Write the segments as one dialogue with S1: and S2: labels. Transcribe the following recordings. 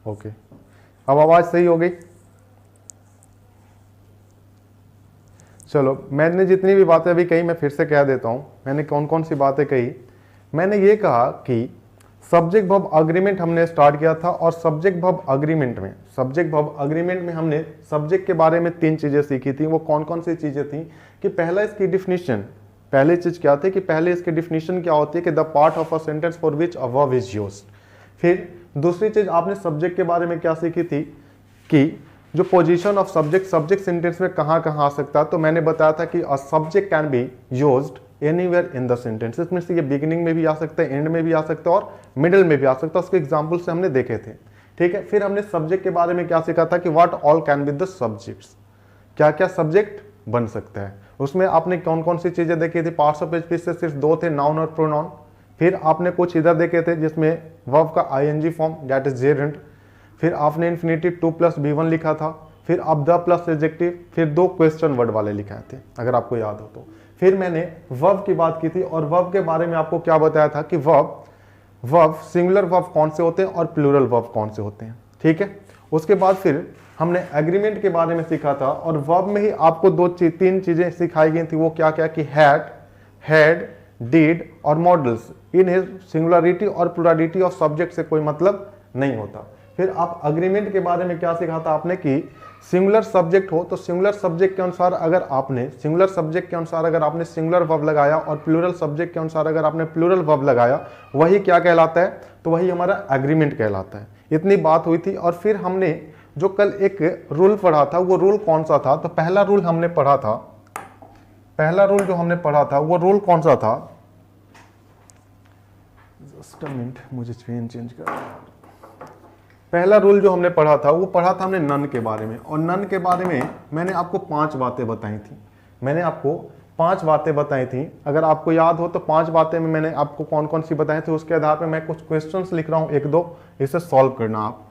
S1: Okay, अब आवाज़ सही हो गई। चलो, मैंने जितनी भी बातें अभी कही मैं फिर से कह देता हूँ। मैंने कौन कौन सी बातें कही। मैंने ये कहा कि सब्जेक्ट वर्ब अग्रीमेंट हमने स्टार्ट किया था, और सब्जेक्ट वर्ब अग्रीमेंट में हमने सब्जेक्ट के बारे में 3 चीज़ें सीखी थी। वो कौन कौन सी चीज़ें थी कि पहला इसकी डिफिनीशन, पहली चीज़ क्या थी कि पहले इसकी डिफिनीशन क्या होती है कि the part of a sentence for which a verb is used. फिर दूसरी चीज़ आपने सब्जेक्ट के बारे में क्या सीखी थी कि जो पोजीशन ऑफ सब्जेक्ट सेंटेंस में कहाँ कहाँ आ सकता है। तो मैंने बताया था कि a subject can be used anywhere in the sentence. इसमें से ये बिगिनिंग में भी आ सकता है, एंड में भी आ सकता है और मिडिल में भी आ सकता है। उसके एग्जाम्पल से हमने देखे थे, ठीक है। फिर हमने सब्जेक्ट के बारे में क्या सीखा था कि what all can be the subjects, क्या क्या सब्जेक्ट बन सकता है। उसमें आपने कौन कौन सी चीजें देखी थी। पार्ट्स ऑफ स्पीच से सिर्फ 2 थे, नाउन और प्रोनाउन। फिर आपने कुछ इधर देखे थे जिसमें वर्ब का ING form, that is gerund. फिर आपने इन्फिनिटिव 2+B1 लिखा था। फिर अब द प्लस एडजेक्टिव, फिर 2 क्वेश्चन वर्ड वाले लिखाए थे, अगर आपको याद हो तो। फिर मैंने वर्ब की बात की थी, और वर्ब के बारे में आपको क्या बताया था कि वर्ब सिंगुलर वर्ब कौन से होते हैं और प्लूरल वर्ब कौन से होते हैं, ठीक है। उसके बाद फिर हमने एग्रीमेंट के बारे में सीखा था, और वर्ब में ही आपको 3 चीजें सिखाई गई थी। वो क्या क्या कि हैड, डिड और मॉडल्स। इन्हें सिंगुलरिटी और प्लुरलिटी ऑफ सब्जेक्ट से कोई मतलब नहीं होता। फिर आप अग्रीमेंट के बारे में क्या सीखा था आपने कि सिंगुलर सब्जेक्ट हो तो सिंगुलर सब्जेक्ट के अनुसार अगर आपने सिंगुलर वर्ब लगाया, और प्लूरल सब्जेक्ट के अनुसार अगर आपने प्लूरल वर्ब लगाया, वही क्या कहलाता है, तो वही हमारा एग्रीमेंट कहलाता है। इतनी बात हुई थी। और फिर हमने जो कल एक रूल पढ़ा था, वो रूल कौन सा था, तो पहला रूल जो हमने पढ़ा था वो रूल कौन सा था। जस्ट अ मिनट, मुझे चेंज करना। पहला रूल जो हमने पढ़ा था वो पढ़ा था हमने नन के बारे में। और नन के बारे में मैंने आपको 5 बातें बताई थी। अगर आपको याद हो तो 5 बातें में मैंने आपको कौन कौन सी बताई थी, उसके आधार पर मैं कुछ क्वेश्चंस लिख रहा हूं, 1-2, इसे सॉल्व करना आप।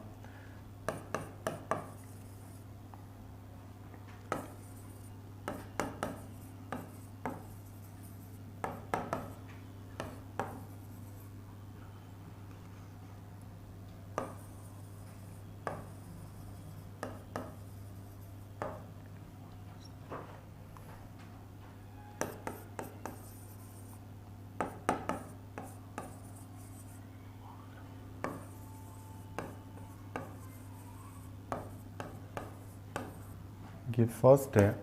S1: ये फर्स्ट है,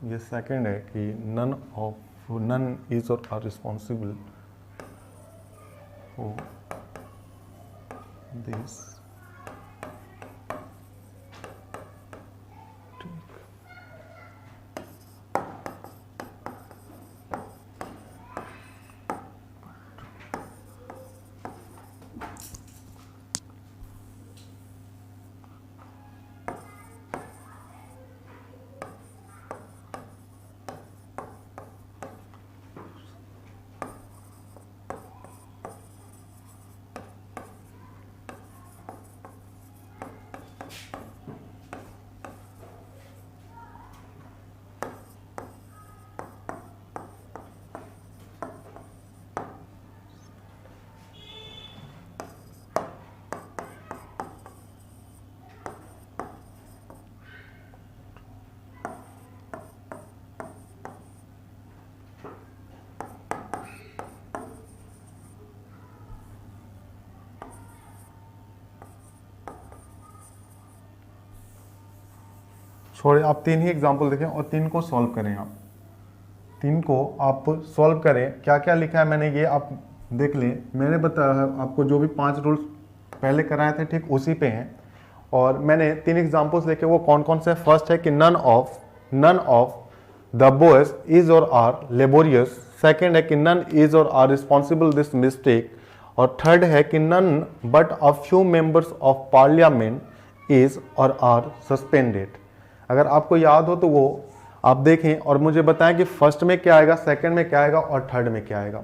S1: ये सेकंड है कि नन इज और आर रिस्पॉन्सिबल फॉर दिस। छोड़े, आप 3 ही एग्जाम्पल देखें और 3 को सॉल्व करें। आप 3 को आप सॉल्व करें। क्या क्या लिखा है मैंने ये आप देख लें। मैंने बताया आपको जो भी 5 रूल्स पहले कराए थे ठीक उसी पे हैं। और मैंने 3 एग्जाम्पल्स लिखे, वो कौन कौन से। फर्स्ट है कि none of the boys is और आर लेबोरियस। सेकेंड है कि नन इज और आर रिस्पॉन्सिबल दिस मिस्टेक। और थर्ड है कि none but a few members of parliament is और आर सस्पेंडेड। अगर आपको याद हो तो वो आप देखें और मुझे बताएं कि फर्स्ट में क्या आएगा, सेकंड में क्या आएगा और थर्ड में क्या आएगा।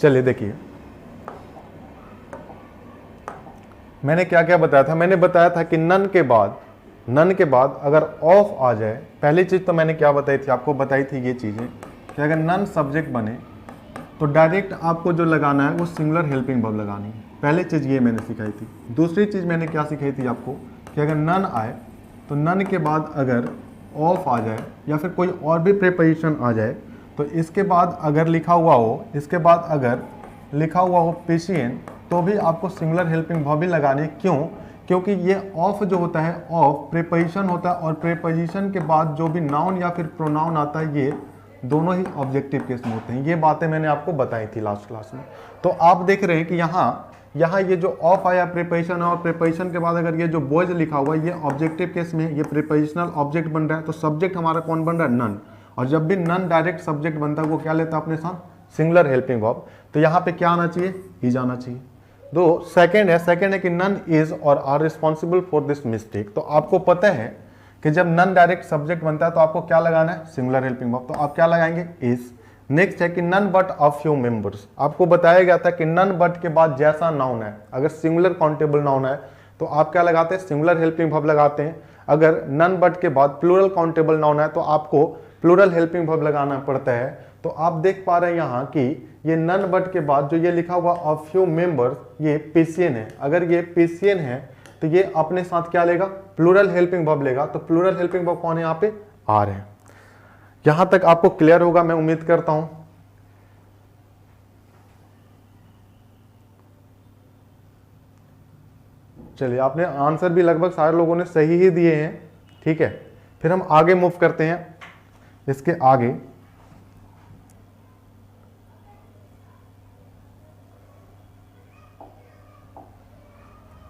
S1: चलिए देखिए, मैंने क्या क्या बताया था। मैंने बताया था कि नन के बाद नन के बाद अगर ऑफ आ जाए, पहली चीज तो मैंने क्या बताई थी, आपको बताई थी ये चीजें कि अगर नन सब्जेक्ट बने तो डायरेक्ट आपको जो लगाना है वो सिंगुलर हेल्पिंग वर्ब लगानी है। पहली चीज ये मैंने सिखाई थी। दूसरी चीज मैंने क्या सिखाई थी आपको कि अगर नन आए तो नन के बाद अगर ऑफ आ जाए या फिर कोई और भी प्रीपोजिशन आ जाए तो इसके बाद अगर लिखा हुआ हो, इसके बाद अगर लिखा हुआ हो पिशियन, तो भी आपको सिंगुलर हेल्पिंग वर्ब ही लगानी है। क्यों? क्योंकि ये ऑफ जो होता है, ऑफ प्रीपोजिशन होता है और प्रीपोजिशन के बाद जो भी नाउन या फिर प्रोनाउन आता है ये दोनों ही ऑब्जेक्टिव केस में होते हैं। ये बातें मैंने आपको बताई थी लास्ट क्लास में। तो आप देख रहे हैं कि यहाँ ये जो ऑफ आया प्रीपोजिशन है और प्रीपोजिशन के बाद अगर ये जो बॉयज लिखा हुआ है ये ऑब्जेक्टिव केस में, ये प्रीपोजिशनल ऑब्जेक्ट बन रहा है। तो सब्जेक्ट हमारा कौन बन रहा है? नन। और जब भी नन डायरेक्ट सब्जेक्ट बनता है वो क्या लेता है अपने साथ? Singular helping verb. तो यहाँ पे क्या आना चाहिए? इज आना चाहिए। दो सेकंड है कि नन इज और are responsible for this mistake. तो आपको पता है कि जब नन डायरेक्ट सब्जेक्ट बनता है तो आपको क्या लगाना है? Singular helping verb. तो आप क्या लगाएंगे? इज। नेक्स्ट है कि none but a few members. आपको बताया गया था कि नन बट के बाद जैसा नाउन है, अगर सिंगुलर काउंटेबल नाउन है तो आप क्या लगाते हैं? सिंगुलर हेल्पिंग वर्ब लगाते हैं। अगर नन बट के बाद प्लूरल काउंटेबल नाउन है तो आपको प्लूरल हेल्पिंग वर्ब लगाना पड़ता है। तो आप देख पा रहे हैं यहाँ कि ये नन बट के बाद जो ये लिखा हुआ अ फ्यू मेंबर्स, ये पिशियन है। अगर ये पिशियन है तो ये अपने साथ क्या लेगा? प्लूरल हेल्पिंग वर्ब लेगा। तो प्लूरल हेल्पिंग वर्ब कौन है? यहाँ पे आर है। यहां तक आपको क्लियर होगा मैं उम्मीद करता हूं। चलिए, आपने आंसर भी लगभग सारे लोगों ने सही ही दिए हैं। ठीक है, फिर हम आगे मूव करते हैं। इसके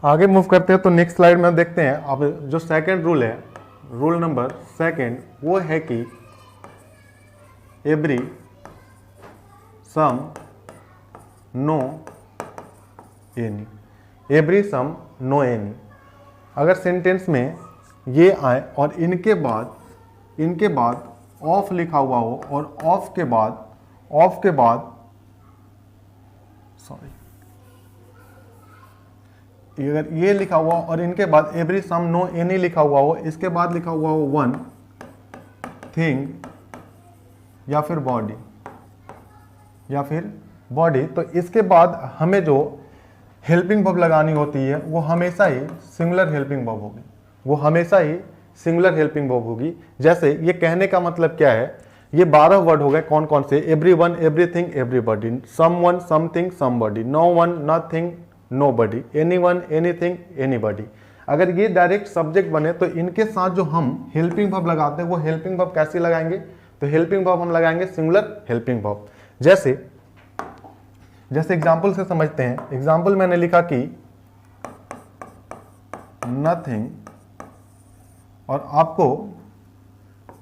S1: आगे मूव करते हैं तो नेक्स्ट स्लाइड में देखते हैं। अब जो सेकंड रूल है, रूल नंबर सेकंड, वो है कि every sum no any. Every sum no any. अगर सेंटेंस में ये आए और इनके बाद ऑफ लिखा हुआ हो और ऑफ के बाद सॉरी, अगर ये लिखा हुआ और इनके बाद एवरी सम नो एनी लिखा हुआ हो, इसके बाद लिखा हुआ हो वन थिंग या फिर बॉडी, तो इसके बाद हमें जो हेल्पिंग वर्ब लगानी होती है वो हमेशा ही सिंगुलर हेल्पिंग वर्ब होगी। वो हमेशा ही सिंगुलर हेल्पिंग वर्ब होगी। जैसे ये कहने का मतलब क्या है, ये 12 वर्ड हो गए। कौन कौन से? Everyone, everything, everybody, someone, something, somebody, no one, nothing, nobody, anyone, anything, anybody. अगर ये डायरेक्ट सब्जेक्ट बने तो इनके साथ जो हम हेल्पिंग वर्ब लगाते हैं वो हेल्पिंग वर्ब कैसे लगाएंगे? तो हेल्पिंग वर्ब हम लगाएंगे सिंगुलर हेल्पिंग वर्ब। जैसे एग्जाम्पल से समझते हैं। एग्जाम्पल मैंने लिखा कि नथिंग, और आपको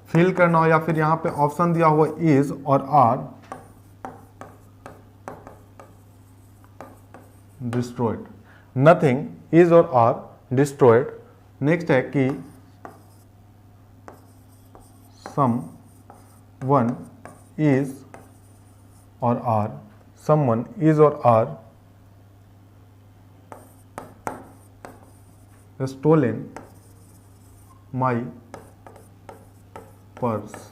S1: फिल करना हो या फिर यहां पे ऑप्शन दिया हुआ इज और आर डिस्ट्रॉयड। नथिंग, इज और आर डिस्ट्रॉयड। नेक्स्ट है कि सम वन इज और are, someone is or are stolen my purse।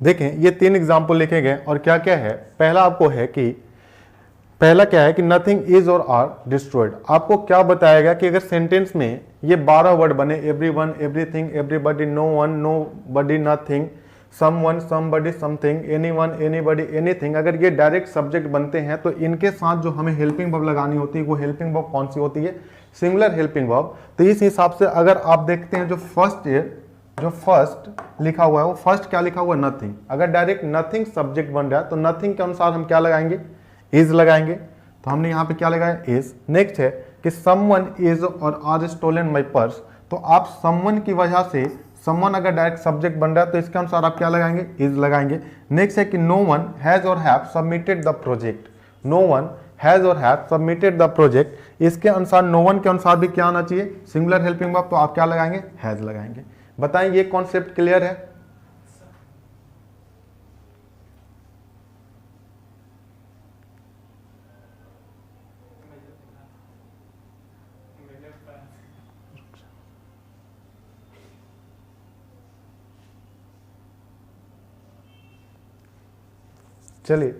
S1: देखें, ये 3 एग्जाम्पल लिखे गए और क्या क्या है। पहला क्या है कि नथिंग इज और आर डिस्ट्रॉयड। आपको क्या बताया गया कि अगर सेंटेंस में ये 12 वर्ड बने, everyone, everything, everybody, no one, nobody, nothing, someone, somebody, something, anyone, anybody, anything, अगर ये डायरेक्ट सब्जेक्ट बनते हैं तो इनके साथ जो हमें हेल्पिंग वर्ब लगानी होती है वो हेल्पिंग वर्ब कौन सी होती है? Singular helping verb. तो इस हिसाब से अगर आप देखते हैं जो फर्स्ट लिखा हुआ है वो फर्स्ट क्या लिखा हुआ है? नथिंग। अगर डायरेक्ट नथिंग सब्जेक्ट बन रहा है तो नथिंग के अनुसार हम क्या लगाएंगे? इज लगाएंगे। तो हमने यहाँ पे क्या लगाया, इज। नेक्स्ट है कि समवन इज और आर स्टोलन माई पर्स, तो आप समवन की वजह से, समवन अगर डायरेक्ट सब्जेक्ट बन रहा है तो इसके अनुसार आप क्या लगाएंगे, इज लगाएंगे। नेक्स्ट है कि नो वन हैज और have submitted the project, no one has और हैव सबमिटेड द प्रोजेक्ट, इसके अनुसार नो वन के अनुसार भी क्या आना चाहिए, सिंगुलर हेल्पिंग वर्ब, तो आप क्या लगाएंगे, हैज लगाएंगे। बताएं ये कॉन्सेप्ट क्लियर है? चलिए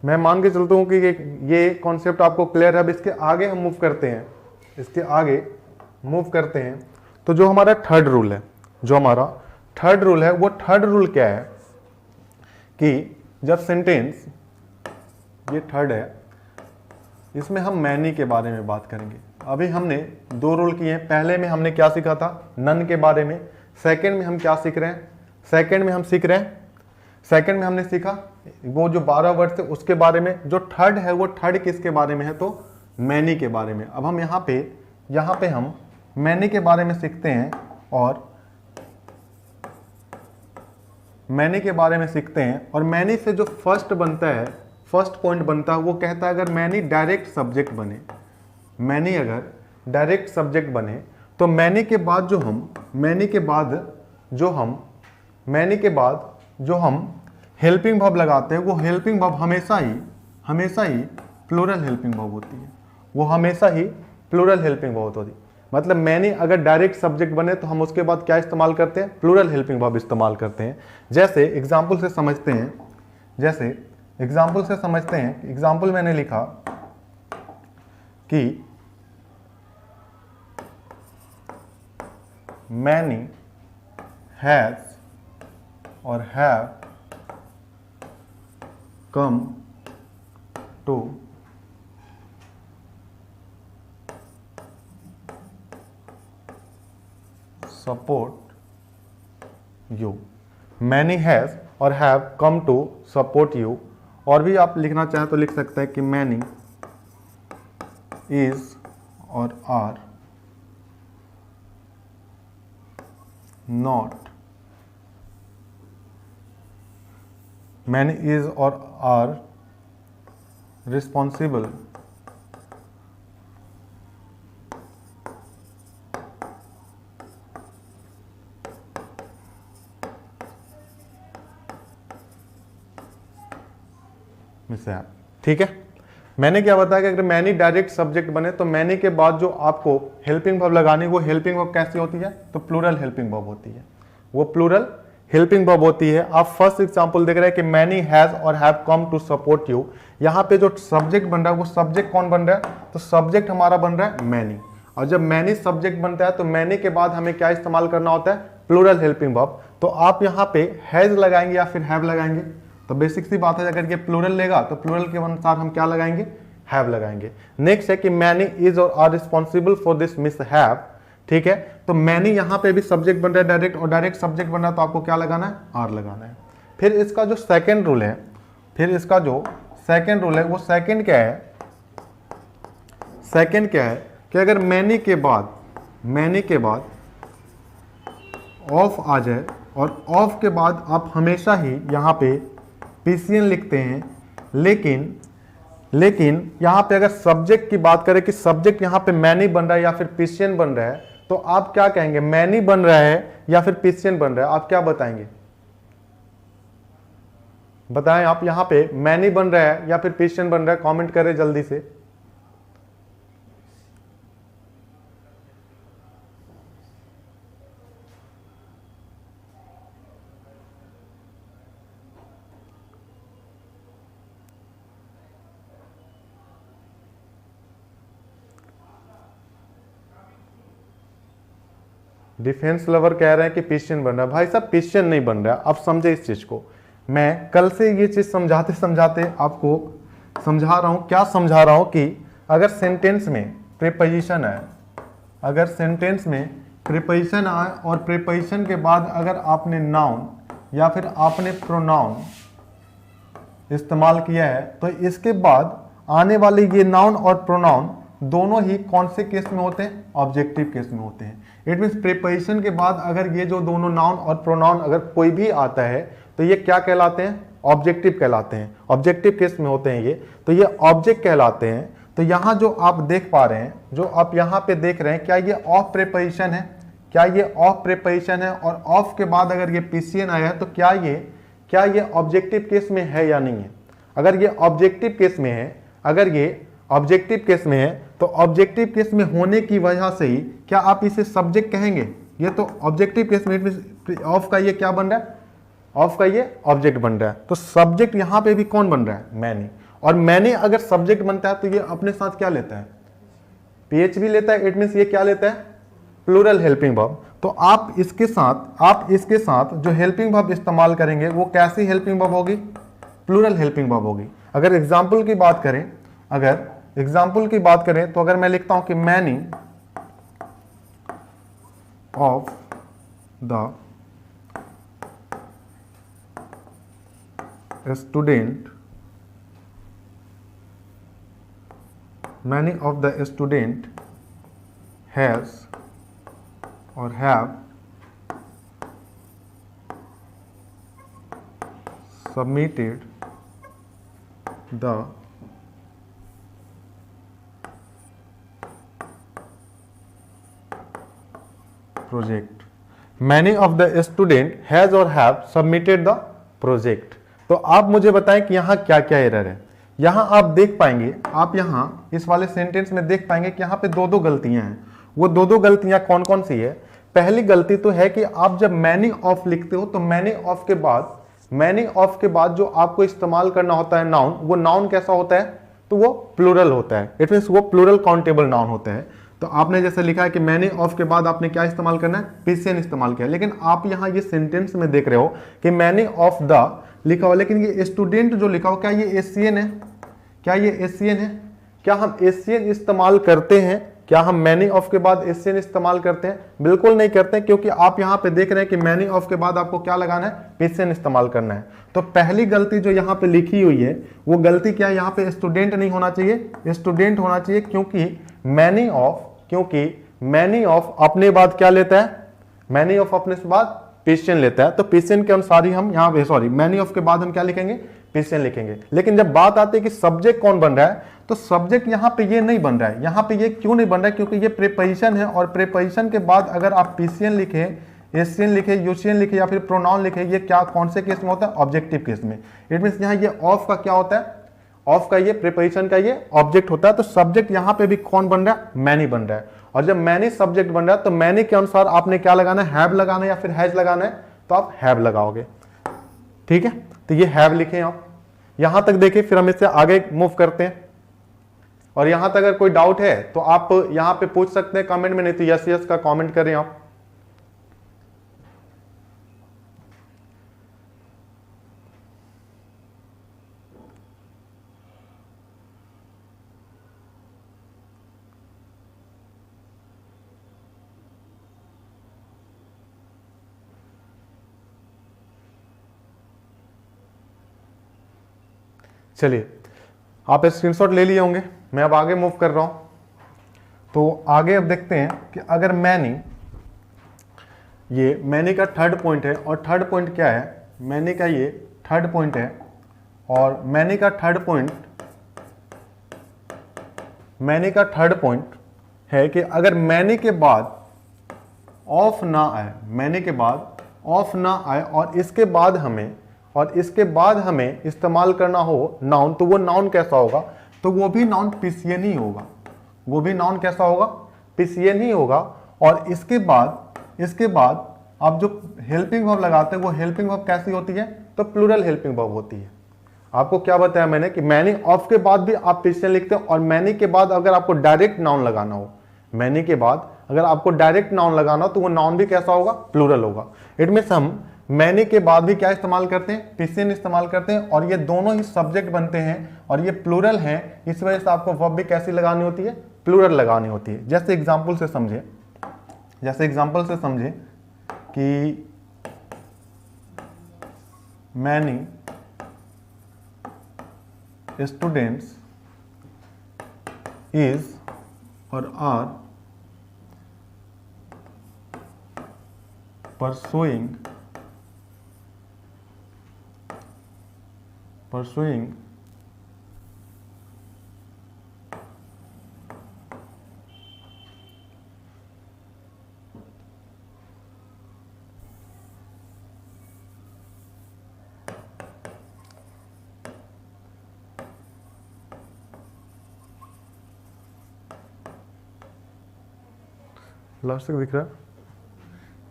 S1: मैं मान के चलता हूं कि ये कॉन्सेप्ट आपको क्लियर है। अब इसके आगे हम मूव करते हैं, इसके आगे मूव करते हैं। तो जो हमारा थर्ड रूल है, जो हमारा थर्ड रूल है, वो थर्ड रूल क्या है कि जब सेंटेंस, ये थर्ड है, इसमें हम मैनी के बारे में बात करेंगे। अभी हमने दो रूल किए हैं। पहले में हमने क्या सीखा था, नन के बारे में। सेकंड में हम क्या सीख रहे हैं, सेकंड में हम सीख रहे हैं, सेकंड में हमने सीखा वो जो 12 वर्ड थे उसके बारे में। जो थर्ड है वो थर्ड किसके बारे में है, तो मैनी के बारे में। अब हम यहाँ पे हम मैनी के बारे में सीखते हैं, और मैनी के बारे में सीखते हैं। और मैनी से जो फर्स्ट बनता है, फर्स्ट पॉइंट बनता है, वो कहता है अगर मैनी डायरेक्ट सब्जेक्ट बने, मैनी अगर डायरेक्ट सब्जेक्ट बने, तो मैनी के बाद जो हम हेल्पिंग वर्ब लगाते हैं, वो हेल्पिंग वर्ब हमेशा ही प्लूरल हेल्पिंग वर्ब होती है, वो हमेशा ही प्लूरल हेल्पिंग वर्ब होती है। मतलब मैनी अगर डायरेक्ट सब्जेक्ट बने तो हम उसके बाद क्या इस्तेमाल करते हैं, प्लूरल हेल्पिंग वर्ब इस्तेमाल करते हैं। जैसे एग्जाम्पल से समझते हैं, एग्जाम्पल मैंने लिखा कि मैनी हैज और have come to support you. Many has और have come to support you. और भी आप लिखना चाहें तो लिख सकते हैं कि मैनी इज और आर नॉट, मैनी इज और आर रिस्पॉन्सिबल मिसहैप। ठीक है, मैंने क्या बताया कि अगर मैनी डायरेक्ट सब्जेक्ट बने तो मैनी के बाद जो आपको हेल्पिंग वर्ब लगानी, वो हेल्पिंग वर्ब कैसी होती है, तो प्लूरल हेल्पिंग वर्ब होती है, वो प्लूरल हेल्पिंग वर्ब होती है। आप फर्स्ट एग्जांपल देख रहे हैं कि मैनी हैज और have come to support you. यहाँ पे जो सब्जेक्ट बन रहा है वो सब्जेक्ट कौन बन रहा है, तो सब्जेक्ट हमारा बन रहा है मैनी। और जब मैनी सब्जेक्ट बनता है तो मैनी के बाद हमें क्या इस्तेमाल करना होता है, प्लूरल हेल्पिंग वर्ब। तो आप यहाँ पे हैज लगाएंगे या फिर हैव लगाएंगे, तो बेसिक सी बात है, अगर ये प्लूरल लेगा तो प्लूरल के अनुसार हम क्या लगाएंगे, हैव लगाएंगे। नेक्स्ट है कि मैनी इज और are responsible for this mishap. ठीक है, तो मैनी यहाँ पे भी सब्जेक्ट बन रहा है डायरेक्ट, और डायरेक्ट सब्जेक्ट बन रहा है तो आपको क्या लगाना है, आर लगाना है। फिर इसका जो सेकंड रूल है, वो सेकंड क्या है कि अगर मैनी के बाद ऑफ आ जाए, और ऑफ के बाद आप हमेशा ही यहाँ पे पीसीएन लिखते हैं, लेकिन यहाँ पे अगर सब्जेक्ट की बात करें कि सब्जेक्ट यहाँ पे मैनी बन रहा है या फिर पीसीएन बन रहा है, तो आप क्या कहेंगे, मैनी बन रहा है या फिर पीसीएन बन रहा है, आप क्या बताएंगे, बताएं आप। यहाँ पे मैनी बन रहा है या फिर पीसीएन बन रहा है, कमेंट करें जल्दी से। डिफेंस लवर कह रहे हैं कि पिस्टन बन रहा है। भाई साहब पिस्टन नहीं बन रहा है, आप समझे इस चीज को। मैं कल से ये चीज समझाते समझाते आपको समझा रहा हूं, क्या समझा रहा हूं कि अगर सेंटेंस में प्रीपोजिशन आए, अगर सेंटेंस में प्रीपोजिशन आए और प्रीपोजिशन के बाद अगर आपने नाउन या फिर आपने प्रोनाउन इस्तेमाल किया है, तो इसके बाद आने वाले ये नाउन और प्रोनाउन दोनों ही कौन से केस में होते हैं? ऑब्जेक्टिव केस में होते हैं। इट मीन्स प्रीपोजिशन के बाद अगर ये जो दोनों नाउन और प्रोनाउन अगर कोई भी आता है तो ये क्या कहलाते हैं? ऑब्जेक्टिव कहलाते हैं। ऑब्जेक्टिव केस में होते हैं ये, तो ये ऑब्जेक्ट कहलाते हैं। तो यहाँ जो आप देख पा रहे हैं, जो आप यहाँ पे देख रहे हैं, क्या ये ऑफ प्रीपोजिशन है? क्या ये ऑफ प्रीपोजिशन है? और ऑफ के बाद अगर ये पीसीएन आया है तो क्या ये ऑब्जेक्टिव केस में है या नहीं है? अगर ये ऑब्जेक्टिव केस में है, अगर ये ऑब्जेक्टिव केस में है तो ऑब्जेक्टिव केस में होने की वजह से ही क्या आप इसे सब्जेक्ट कहेंगे? ये तो ऑब्जेक्टिव केस में ऑफ का ये क्या बन रहा है? ऑफ का ये ऑब्जेक्ट बन रहा है। तो सब्जेक्ट यहां पे भी कौन बन रहा है? मैनी। और मैनी अगर सब्जेक्ट बनता है तो ये अपने साथ क्या लेता है? पीएच भी लेता है। इट मीन्स ये क्या लेता है? Plural helping verb. तो आप इसके साथ जो हेल्पिंग वर्ब इस्तेमाल करेंगे वो कैसी हेल्पिंग वर्ब होगी? प्लूरल हेल्पिंग वर्ब होगी। अगर एग्जाम्पल की बात करें तो अगर मैं लिखता हूं कि many of the student has और have submitted the project. Many of the student has or have submitted the project. तो आप मुझे बताएं कि यहाँ क्या क्या एरर है। यहाँ आप देख पाएंगे, आप यहाँ इस वाले सेंटेंस में देख पाएंगे कि यहाँ पे दो गलतियां हैं। वो दो गलतियां कौन कौन सी है? पहली गलती तो है कि आप जब मैनी ऑफ लिखते हो तो मैनी ऑफ के बाद जो आपको इस्तेमाल करना होता है नाउन, वो नाउन कैसा होता है? तो वो प्लूरल होता है। इट मीन्स वो प्लूरल काउंटेबल नाउन होता है। तो आपने जैसे लिखा है कि मैनी ऑफ के बाद आपने क्या इस्तेमाल करना है? पीसीएन इस्तेमाल किया। लेकिन आप यहाँ ये सेंटेंस में देख रहे हो कि मैनी ऑफ द लिखा हो, लेकिन ये स्टूडेंट जो लिखा हो, क्या ये एससीएन है? क्या ये एससीएन है? क्या हम एससीएन इस्तेमाल करते हैं? क्या हम मैनी ऑफ के बाद एससीएन इस्तेमाल करते हैं? बिल्कुल नहीं करते, क्योंकि आप यहाँ पे देख रहे हैं कि मैनी ऑफ के बाद आपको क्या लगाना है? पीसीएन इस्तेमाल करना है। तो पहली गलती जो यहाँ पे लिखी हुई है वो गलती क्या है? यहाँ पे स्टूडेंट नहीं होना चाहिए, स्टूडेंट होना चाहिए, क्योंकि मैनी ऑफ अपने बाद क्या लेता है? मैनी ऑफ अपने से बाद पीसीएन लेता है। तो पीसीएन के अनुसार ही हम यहाँ पे मैनी ऑफ के बाद हम क्या लिखेंगे? पीसीएन लिखेंगे। लेकिन जब बात आती है कि सब्जेक्ट कौन बन रहा है, तो सब्जेक्ट यहाँ पे ये नहीं बन रहा है। यहाँ पे ये क्यों नहीं बन रहा है? क्योंकि ये प्रीपोजिशन है, और प्रीपोजिशन के बाद अगर आप पीसीएन लिखे, एससीएन लिखे, यूसीएन लिखे या फिर प्रोनाउन लिखे, ये क्या कौन से केस में होता है? ऑब्जेक्टिव केस में। इट मीन्स यहाँ ये ऑफ का क्या होता है? ऑफ का ये प्रीपोजिशन का ये ऑब्जेक्ट होता है। तो सब्जेक्ट यहाँ पे भी कौन बन रहा है? मैनी बन रहा है। और जब मैनी सब्जेक्ट बन रहा है तो मैनी के अनुसार आपने क्या लगाना है? हैव लगाना है या फिर हैज लगाना है? तो आप हैव लगाओगे। ठीक है, तो ये हैव लिखें आप। यहां तक देखिए, फिर हम इससे आगे मूव करते हैं। और यहां तक अगर कोई डाउट है तो आप यहां पे पूछ सकते हैं कमेंट में, नहीं तो यस यस का कमेंट करें आप। चलिए, आप स्क्रीनशॉट ले लिए होंगे। मैं अब आगे मूव कर रहा हूं। तो आगे अब देखते हैं कि अगर मैनी, ये मैनी का थर्ड पॉइंट है, और थर्ड पॉइंट क्या है? मैनी का ये थर्ड पॉइंट है, और मैनी का थर्ड पॉइंट है कि अगर मैनी के बाद ऑफ ना आए, मैनी के बाद ऑफ ना आए, और इसके बाद हमें इस्तेमाल करना हो नाउन, तो वो नाउन कैसा होगा? तो वो भी नाउन पीसीएन ही होगा। वो भी नाउन कैसा होगा? पीसीएन ही होगा। और इसके बाद आप जो हेल्पिंग वर्ब लगाते हैं वो हेल्पिंग वर्ब कैसी होती है? तो प्लूरल हेल्पिंग वर्ब होती है। आपको क्या बताया मैंने कि मैनी ऑफ के बाद भी आप पीसीएन लिखते हैं, और मैनी के बाद अगर आपको डायरेक्ट नाउन लगाना हो, मैनी के बाद अगर आपको डायरेक्ट नाउन लगाना हो तो वो नाउन भी कैसा होगा? प्लूरल होगा। इट मीन्स हम मैनी के बाद भी क्या इस्तेमाल करते हैं? पीसीएन इस्तेमाल करते हैं, और ये दोनों ही सब्जेक्ट बनते हैं और ये प्लूरल हैं। इस वजह से आपको वर्ब भी कैसी लगानी होती है? प्लूरल लगानी होती है। जैसे एग्जांपल से समझे कि मैनी स्टूडेंट्स इज और आर pursuing लास्ट तक दिख रहा है।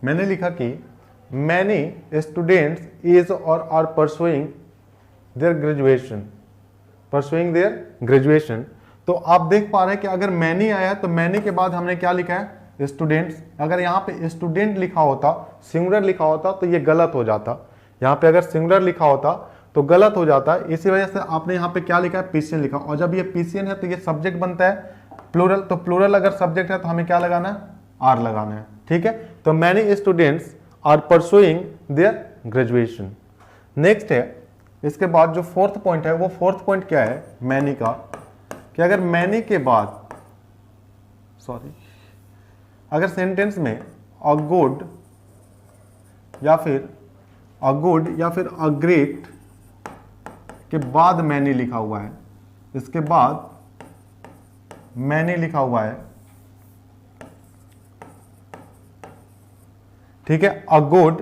S1: मैंने लिखा कि मैनी स्टूडेंट्स इज और आर परसुइंग देयर ग्रेजुएशन। तो आप देख पा रहे हैं कि अगर मैनी आया तो मैनी के बाद हमने क्या लिखा है, स्टूडेंट्स। अगर यहाँ पे स्टूडेंट लिखा होता, सिंगुलर लिखा होता तो ये गलत हो जाता। यहाँ पे अगर सिंगुलर लिखा होता तो गलत हो जाता। इसी वजह से आपने यहाँ पे क्या लिखा है, पीसीएन लिखा। और जब ये पीसीएन है तो ये सब्जेक्ट बनता है प्लूरल। तो प्लूरल अगर सब्जेक्ट है तो हमें क्या लगाना है, आर लगाना है। ठीक है, तो many students are pursuing their graduation. Next है, इसके बाद जो फोर्थ पॉइंट है, वो फोर्थ पॉइंट क्या है मैनी का, कि अगर मैनी के बाद अगर सेंटेंस में अ गुड या फिर अ ग्रेट के बाद मैनी लिखा हुआ है, इसके बाद मैनी लिखा हुआ है, ठीक है, अ गुड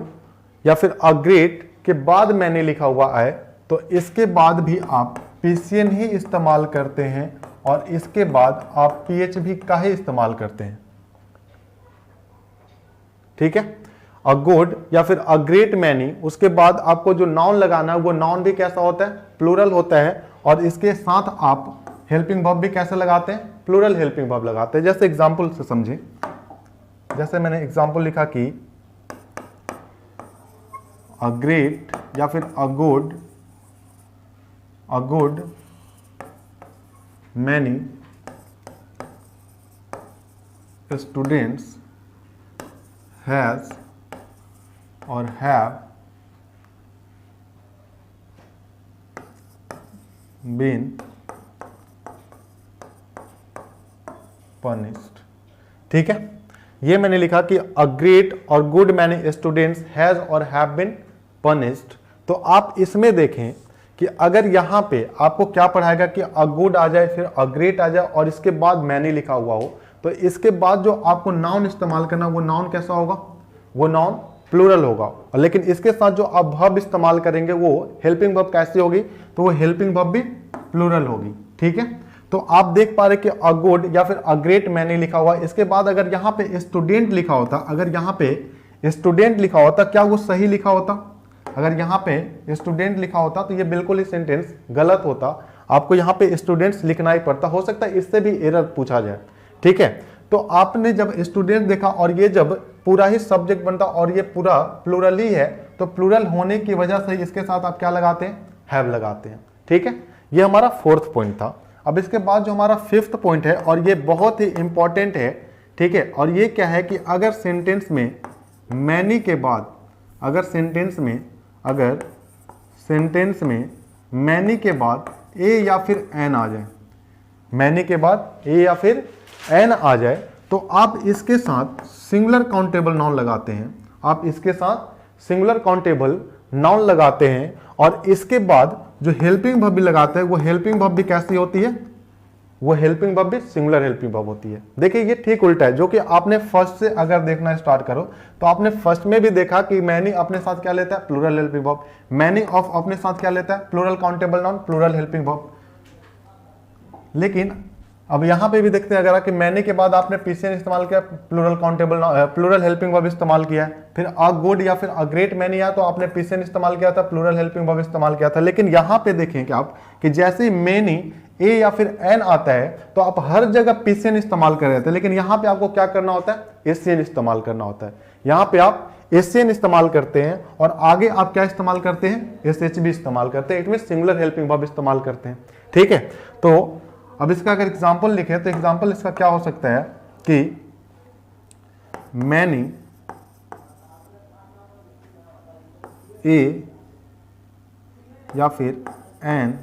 S1: या फिर अ ग्रेट के बाद मैंने लिखा हुआ है, तो इसके बाद भी आप पीसीएन ही इस्तेमाल करते हैं और इसके बाद आप पीएचवी का ही इस्तेमाल करते हैं। ठीक है, अ गुड या फिर अ ग्रेट मैनी, उसके बाद आपको जो नाउन लगाना है वो नाउन भी कैसा होता है, प्लूरल होता है। और इसके साथ आप हेल्पिंग वर्ब भी कैसे लगाते हैं, प्लूरल हेल्पिंग वर्ब लगाते हैं। जैसे एग्जांपल से समझे, जैसे मैंने एग्जांपल लिखा कि अ ग्रेट या फिर a good many students has और हैव बीन पनिश्ड। ठीक है, ये मैंने लिखा कि अ ग्रेट और गुड मैनी स्टूडेंट्स हैज और हैव बीन पनिश्ड। तो आप इसमें देखें कि अगर यहां पे आपको क्या पढ़ाएगा कि अ गुड आ जाए, फिर अ ग्रेट आ जाए और इसके बाद मैनी लिखा हुआ हो, तो इसके बाद जो आपको नाउन इस्तेमाल करना, वो नाउन कैसा होगा, वो नाउन प्लूरल होगा। और लेकिन इसके साथ जो आप वर्ब इस्तेमाल करेंगे वो हेल्पिंग वर्ब कैसी होगी, तो वो हेल्पिंग वर्ब भी प्लूरल होगी। ठीक है, तो आप देख पा रहे कि अ गुड या फिर अ ग्रेट मैंने लिखा हुआ, इसके बाद अगर यहाँ पे स्टूडेंट लिखा होता, अगर यहाँ पे स्टूडेंट लिखा होता, क्या वो सही लिखा होता? अगर यहाँ पे स्टूडेंट लिखा होता तो ये बिल्कुल ही सेंटेंस गलत होता। आपको यहाँ पे स्टूडेंट्स लिखना ही पड़ता। हो सकता है इससे भी एरर पूछा जाए। ठीक है, तो आपने जब स्टूडेंट देखा और ये जब पूरा ही सब्जेक्ट बनता और ये पूरा प्लूरल ही है, तो प्लूरल होने की वजह से इसके साथ आप क्या लगाते हैं, हैव लगाते हैं। ठीक है, ये हमारा फोर्थ पॉइंट था। अब इसके बाद जो हमारा फिफ्थ पॉइंट है, और ये बहुत ही इंपॉर्टेंट है। ठीक है, और ये क्या है कि अगर सेंटेंस में मैनी के बाद, अगर सेंटेंस में मैनी के बाद ए या फिर एन आ जाए, मैनी के बाद ए या फिर एन आ जाए, तो आप इसके साथ सिंगुलर काउंटेबल नाउन लगाते हैं। आप इसके साथ सिंगुलर काउंटेबल नाउन लगाते हैं और इसके बाद जो हेल्पिंग वर्ब भी लगाते हैं, वो हेल्पिंग वर्ब भी कैसी होती है, वो हेल्पिंग वर्ब भी सिंगुलर हेल्पिंग वर्ब होती है। देखिए ये ठीक उल्टा है, जो कि आपने फर्स्ट से अगर देखना स्टार्ट करो तो आपने फर्स्ट में भी देखा कि मैनी अपने साथ क्या लेता है, plural helping verb. Many of अपने साथ क्या लेता है, plural countable noun, plural helping verb. लेकिन अब यहां पे भी देखते हैं अगर कि मैनी के बाद आपने पीसीएन इस्तेमाल किया, plural countable plural helping verb इस्तेमाल किया, फिर अ गुड या फिर अ ग्रेट मैनी आया तो आपने पीसीएन इस्तेमाल किया था, प्लूरल हेल्पिंग वर्ब इस्तेमाल किया था। लेकिन यहां पे देखें कि आप कि जैसे ही मैनी ए या फिर एन आता है तो आप हर जगह पीसीएन इस्तेमाल कर रहे थे, लेकिन यहां पे आपको क्या करना होता है, एससीएन इस्तेमाल करना होता है। यहां पे आप एससीएन इस्तेमाल करते हैं और आगे आप क्या इस्तेमाल करते हैं, एसएचबी इस्तेमाल करते हैं। It mean singular helping verb इस्तेमाल करते हैं। ठीक है, तो अब इसका अगर एग्जाम्पल लिखे तो एग्जाम्पल इसका क्या हो सकता है कि मैनी ए या फिर एन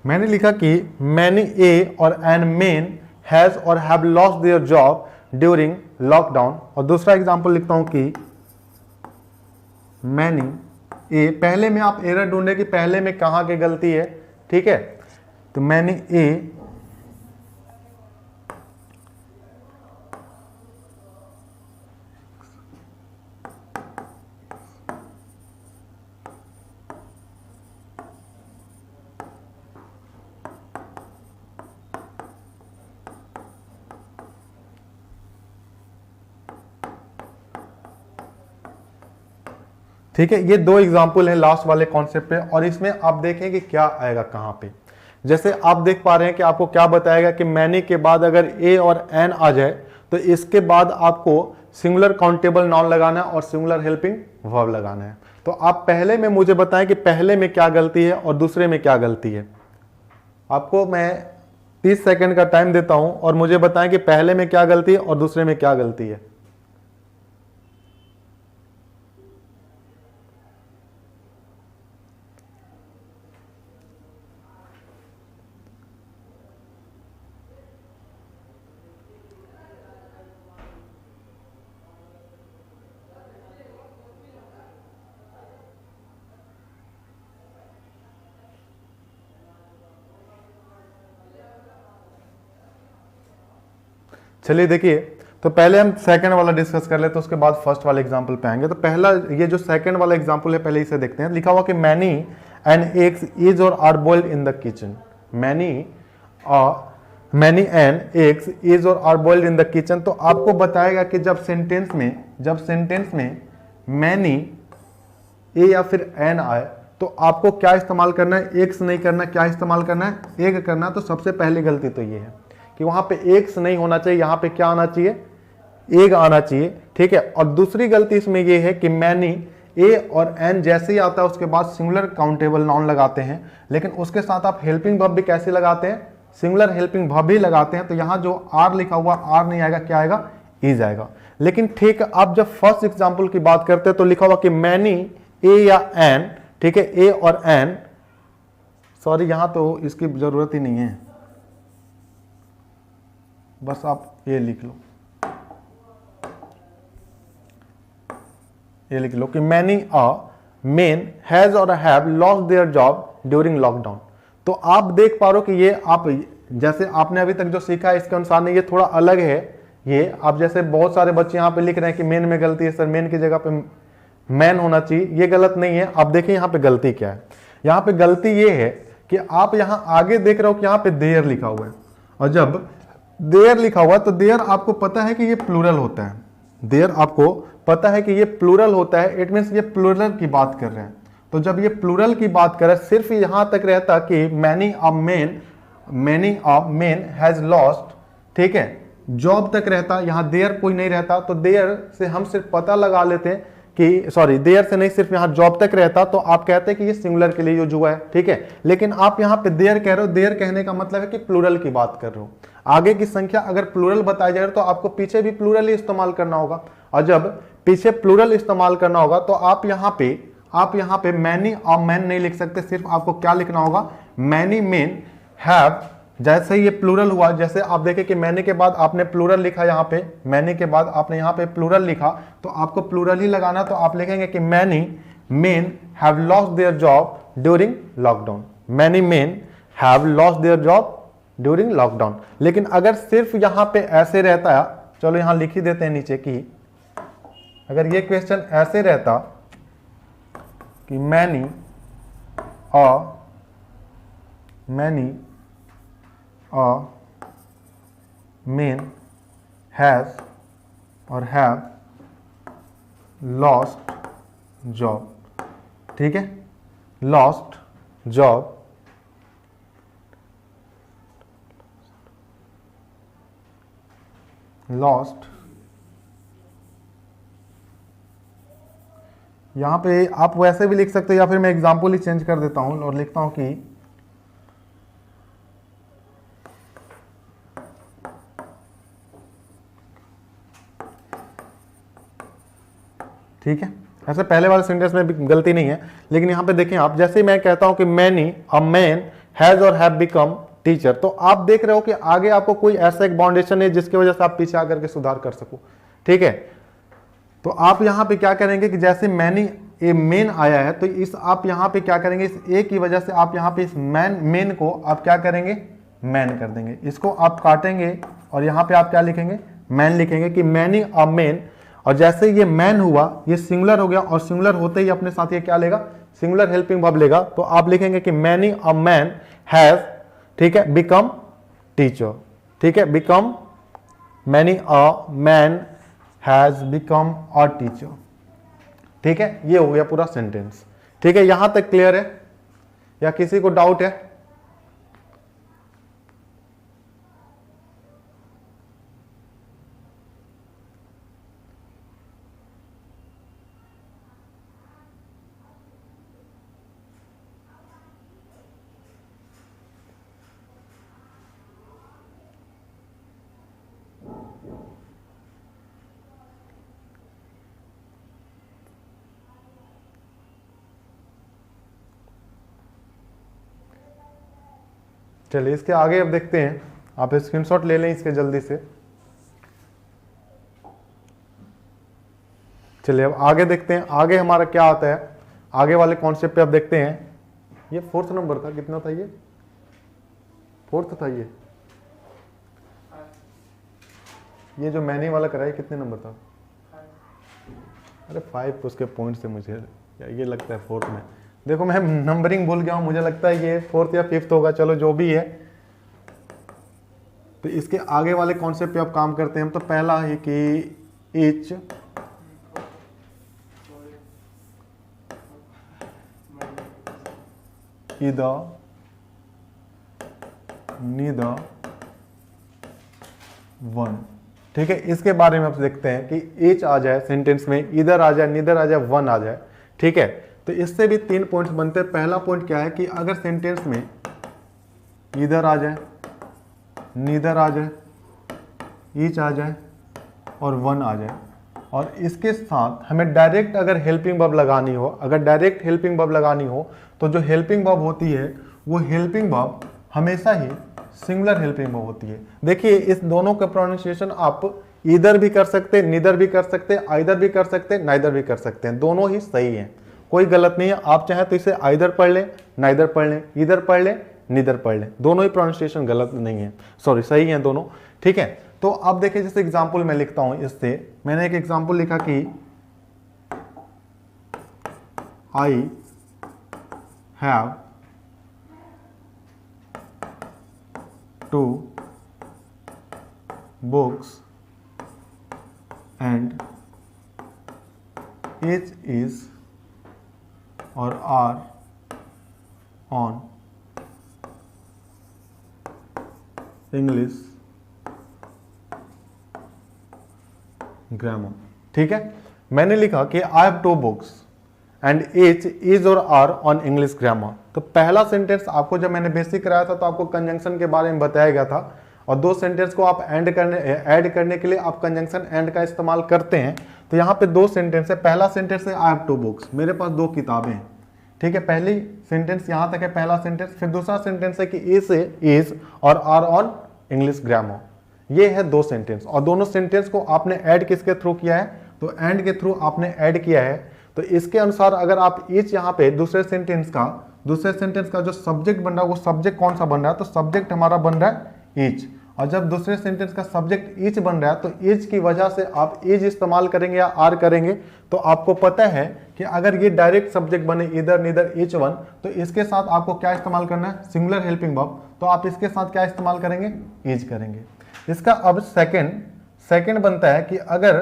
S1: मैंने लिखा कि मैनी ए और एन मेन हैज और have lost their job during lockdown. और दूसरा एग्जांपल लिखता हूं कि मैनी ए, पहले में आप एरर ढूंढे कि पहले में कहां की गलती है, ठीक है। तो मैनी ए ठीक है, ये दो एग्जाम्पल हैं लास्ट वाले कॉन्सेप्ट पे, और इसमें आप देखें कि क्या आएगा कहां पे। जैसे आप देख पा रहे हैं कि आपको क्या बताएगा कि मैनी के बाद अगर ए और एन आ जाए तो इसके बाद आपको सिंगुलर काउंटेबल नाउन लगाना है और सिंगुलर हेल्पिंग वर्ब लगाना है। तो आप पहले में मुझे बताएं कि पहले में क्या गलती है और दूसरे में क्या गलती है। आपको मैं 30 सेकंड का टाइम देता हूं और मुझे बताएं कि पहले में क्या गलती है और दूसरे में क्या गलती है। चलिए देखिए, तो पहले हम सेकंड वाला डिस्कस कर लेते हैं, उसके बाद फर्स्ट वाले एग्जांपल पे आएंगे। तो पहला ये जो सेकंड वाला एग्जांपल है पहले इसे देखते हैं। लिखा हुआ कि मैनी एन एग्स इज और are boiled in the kitchen. Many an eggs is और are boiled in the kitchen. तो आपको बताएगा कि जब सेंटेंस में मैनी ए या फिर एन आए तो आपको क्या इस्तेमाल करना है, एग्स नहीं करना, क्या इस्तेमाल करना है, एग करना। तो सबसे पहली गलती तो ये है कि वहां पे एग्स नहीं होना चाहिए, यहां पे क्या आना चाहिए, एग आना चाहिए, ठीक है। और दूसरी गलती इसमें ये है कि मैनी ए और एन जैसे ही आता है उसके बाद सिंगुलर काउंटेबल नाउन लगाते हैं, लेकिन उसके साथ आप हेल्पिंग वर्ब भी कैसे लगाते हैं, सिंगुलर हेल्पिंग वर्ब भी लगाते हैं। तो यहां जो आर लिखा हुआ आर नहीं आएगा, क्या आएगा, इज आएगा। लेकिन ठीक है, आप जब फर्स्ट एग्जाम्पल की बात करते हैं तो लिखा हुआ कि मैनी ए या एन, ठीक है, ए और एन, सॉरी यहां तो इसकी जरूरत ही नहीं है, बस आप ये लिख लो, ये लिख लो कि मैनी अ मेन हैज और have lost their job during lockdown. तो आप देख पा रहे हो कि ये आप जैसे आपने अभी तक जो सीखा है इसके अनुसार नहीं, ये थोड़ा अलग है। ये आप जैसे बहुत सारे बच्चे यहाँ पे लिख रहे हैं कि मेन में गलती है सर, मेन की जगह पे मैन होना चाहिए, ये गलत नहीं है। आप देखिए यहाँ पे गलती क्या है, यहाँ पे गलती ये है कि आप यहाँ आगे देख रहे हो कि यहाँ पे देयर लिखा हुआ है, और जब देयर लिखा हुआ तो देयर आपको पता है कि ये प्लूरल होता है, देयर आपको पता है कि ये प्लूरल होता है, इट मीन्स ये प्लूरल की बात कर रहे हैं। तो जब ये प्लूरल की बात कर रहे हैं, सिर्फ यहां तक रहता कि many a main has lost, ठीक है, जॉब तक रहता, यहां देयर कोई नहीं रहता। तो देयर से हम सिर्फ पता लगा लेते हैं कि सॉरी, देयर से नहीं, सिर्फ यहां जॉब तक रहता तो आप कहते हैं कि ये सिंगुलर के लिए यूज हुआ है, ठीक है। लेकिन आप यहां पे देयर कह रहे हो, देयर कहने का मतलब है कि प्लूरल की बात कर रहे हो। आगे की संख्या अगर प्लूरल बताई जाए तो आपको पीछे भी प्लूरल ही इस्तेमाल करना होगा, और जब पीछे प्लूरल इस्तेमाल करना होगा तो आप यहाँ पे मैनी और मैन नहीं लिख सकते, सिर्फ आपको क्या लिखना होगा, मैनी मेन हैव। जैसे ही ये प्लूरल हुआ, जैसे आप देखें कि मैनी के बाद आपने प्लूरल लिखा, यहाँ पे मैनी के बाद आपने यहाँ पे प्लूरल लिखा, तो आपको प्लूरल ही लगाना। तो आप लिखेंगे कि many men have lost their job during lockdown. Many men have lost their job during lockdown. लेकिन अगर सिर्फ यहां पे ऐसे रहता है, चलो यहां लिख ही देते हैं नीचे की, अगर ये क्वेश्चन ऐसे रहता कि मैनी अ मेन हैज और हैव लॉस्ट जॉब, ठीक है, लॉस्ट जॉब, लॉस्ट, यहां पे आप वैसे भी लिख सकते हो या फिर मैं एग्जांपल ही चेंज कर देता हूं और लिखता हूं कि ठीक है। ऐसे पहले वाले सेंटेंस में भी गलती नहीं है, लेकिन यहां पे देखें आप, जैसे मैं कहता हूं कि मैनी अ मैन हैज और हैव बिकम टीचर। तो आप देख रहे हो कि आगे आपको कोई ऐसा एक बाउंडेशन है जिसकी वजह से आप पीछे आकर के सुधार कर सको। ठीक है, तो आप यहां पे क्या करेंगे कि जैसे मैनी ए मेन आया है, तो इस आप यहां पे क्या करेंगे, इस ए की वजह से आप यहां पे इस मेन को आप क्या करेंगे, मैन कर देंगे। इसको आप काटेंगे और यहां पे आप क्या लिखेंगे, मैन लिखेंगे कि मैनी अ मैन। और जैसे ये मैन हुआ, ये सिंगुलर हो गया, और सिंगुलर होते ही अपने साथ ये क्या लेगा, सिंगुलर हेल्पिंग वर्ब लेगा। तो आप लिखेंगे कि मैनी अ मैन हैज, ठीक है, बिकम टीचर। ठीक है, become, many a man has become a teacher. ठीक है, ये हो गया पूरा सेंटेंस। ठीक है, यहां तक क्लियर है या किसी को डाउट है? चलिए इसके आगे अब देखते हैं, आप स्क्रीनशॉट ले लें इसके जल्दी से। चलिए अब आगे देखते हैं, आगे हमारा क्या आता है, आगे वाले कॉन्सेप्ट पे अब देखते हैं। ये 4th नंबर था, कितना था ये, 4th था ये जो मैंने वाला कराया कितने नंबर था? अरे 5 उसके पॉइंट से मुझे ये लगता है 4th में। देखो मैं नंबरिंग भूल गया हूं, मुझे लगता है ये 4th या 5th होगा, चलो जो भी है। तो इसके आगे वाले कॉन्सेप्ट पे अब काम करते हैं हम। तो पहला है कि ईच, ईदर, नीदर, वन। ठीक है, इसके बारे में आप देखते हैं कि ईच आ जाए सेंटेंस में, ईदर आ जाए, नीदर आ जाए, वन आ जाए। ठीक है, तो इससे भी 3 पॉइंट्स बनते हैं। पहला पॉइंट क्या है कि अगर सेंटेंस में ईदर आ जाए, नीदर आ जाए, ईच आ जाए और वन आ जाए, और इसके साथ हमें डायरेक्ट अगर हेल्पिंग वर्ब लगानी हो, अगर डायरेक्ट हेल्पिंग वर्ब लगानी हो, तो जो हेल्पिंग वर्ब होती है वो हेल्पिंग वर्ब हमेशा ही सिंगुलर हेल्पिंग वर्ब होती है। देखिए इस दोनों का प्रोनाउंसिएशन आप ईदर भी कर सकते, नीदर भी कर सकते, आइदर भी कर सकते, नाइदर भी कर सकते हैं, दोनों ही सही हैं, कोई गलत नहीं है। आप चाहे तो इसे आइदर पढ़ लें, नाइदर पढ़ लें, ईदर पढ़ लें, नीदर पढ़ लें, दोनों ही प्रोनाउंसिएशन गलत नहीं है, सॉरी सही हैं दोनों। ठीक है, तो अब देखिए जैसे एग्जांपल मैं लिखता हूं, इससे मैंने एक एग्जांपल लिखा कि I have two books and each is or are on English grammar. ठीक है, मैंने लिखा कि I have 2 books and each is और आर ऑन इंग्लिश ग्रामर। तो पहला सेंटेंस आपको जब मैंने बेसिक कराया था तो आपको कंजंक्शन के बारे में बताया गया था, और 2 सेंटेंस को आप ऐड करने के लिए आप कंजंक्शन एंड का इस्तेमाल करते हैं। तो यहाँ पे 2 सेंटेंस है। पहला सेंटेंस है आई हैव 2 बुक्स, मेरे पास 2 किताबें हैं। ठीक है, पहली सेंटेंस यहाँ तक है, पहला सेंटेंस। फिर दूसरा सेंटेंस है कि इज और आर ऑन इंग्लिश ग्रामर। ये है 2 सेंटेंस, और दोनों सेंटेंस को आपने ऐड किसके थ्रू किया है, तो एंड के थ्रू आपने ऐड किया है। तो इसके अनुसार अगर आप ईच यहाँ पे दूसरे सेंटेंस का जो सब्जेक्ट बन रहा है, वो सब्जेक्ट कौन सा बन रहा है, तो सब्जेक्ट हमारा बन रहा है ईच। और जब दूसरे सेंटेंस का सब्जेक्ट ईच बन रहा है, तो ईच की वजह से आप इज इस्तेमाल करेंगे या आर करेंगे। तो आपको पता है कि अगर ये डायरेक्ट सब्जेक्ट बने इधर नीदर ईच वन, तो इसके साथ आपको क्या इस्तेमाल करना है, सिंगुलर हेल्पिंग वर्ब। तो आप इसके साथ क्या इस्तेमाल करेंगे, इज करेंगे। इसका अब सेकंड बनता है कि अगर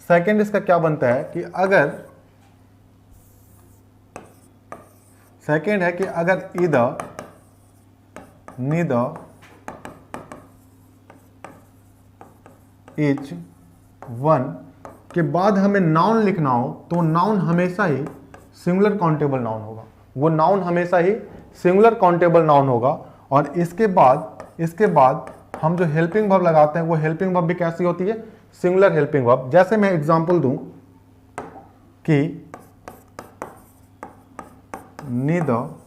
S1: सेकंड इसका क्या बनता है कि अगर सेकंड है कि अगर ईदर नीदर ईच वन के बाद हमें नाउन लिखना हो, तो नाउन हमेशा ही सिंगुलर काउंटेबल नाउन होगा, वो नाउन हमेशा ही सिंगुलर काउंटेबल नाउन होगा। और इसके बाद हम जो हेल्पिंग वर्ब लगाते हैं, वो हेल्पिंग वर्ब भी कैसी होती है, सिंगुलर हेल्पिंग वर्ब। जैसे मैं एग्जांपल दूं कि नीदर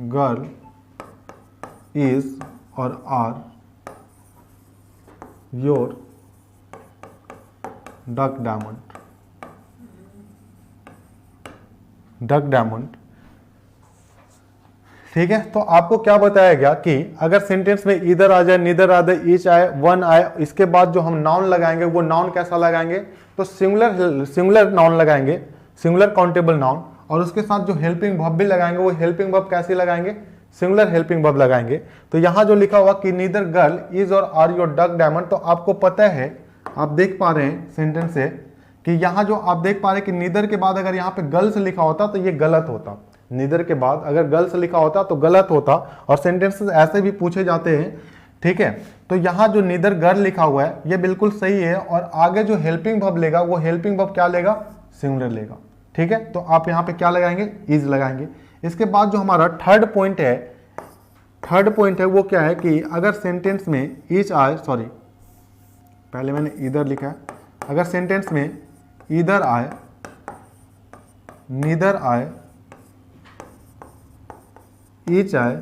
S1: गर्ल इज और are your duck diamond. Duck diamond, ठीक है। तो आपको क्या बताया गया कि अगर सेंटेंस में इधर आ जाए, नीदर आ जाए, ईच आए, वन आए, इसके बाद जो हम नाउन लगाएंगे वो नाउन कैसा लगाएंगे, तो सिंगुलर नाउन लगाएंगे, सिंगुलर काउंटेबल नाउन, और उसके साथ जो हेल्पिंग वर्ब भी लगाएंगे वो हेल्पिंग वर्ब कैसे लगाएंगे, सिंगुलर हेल्पिंग वर्ब लगाएंगे। तो यहां जो लिखा हुआ कि नीदर गर्ल इज और आर योर डक डायमंड, तो आपको पता है, आप देख पा रहे हैं सेंटेंस से कि यहां जो आप देख पा रहे हैं कि नीदर के बाद अगर यहाँ पे गर्ल्स लिखा होता तो ये गलत होता, नीदर के बाद अगर गर्ल्स लिखा होता तो गलत होता, और सेंटेंसेस ऐसे भी पूछे जाते हैं, ठीक है। तो यहाँ जो नीदर गर्ल लिखा हुआ है ये बिल्कुल सही है, और आगे जो हेल्पिंग वर्ब लेगा वो हेल्पिंग वर्ब क्या लेगा, सिंगुलर लेगा, ठीक है। तो आप यहाँ पे क्या लगाएंगे, इज लगाएंगे। इसके बाद जो हमारा थर्ड पॉइंट है वो क्या है कि अगर सेंटेंस में ईच आए, सॉरी पहले मैंने इधर लिखा है, अगर सेंटेंस में इधर आए, नीदर आए, ईच आए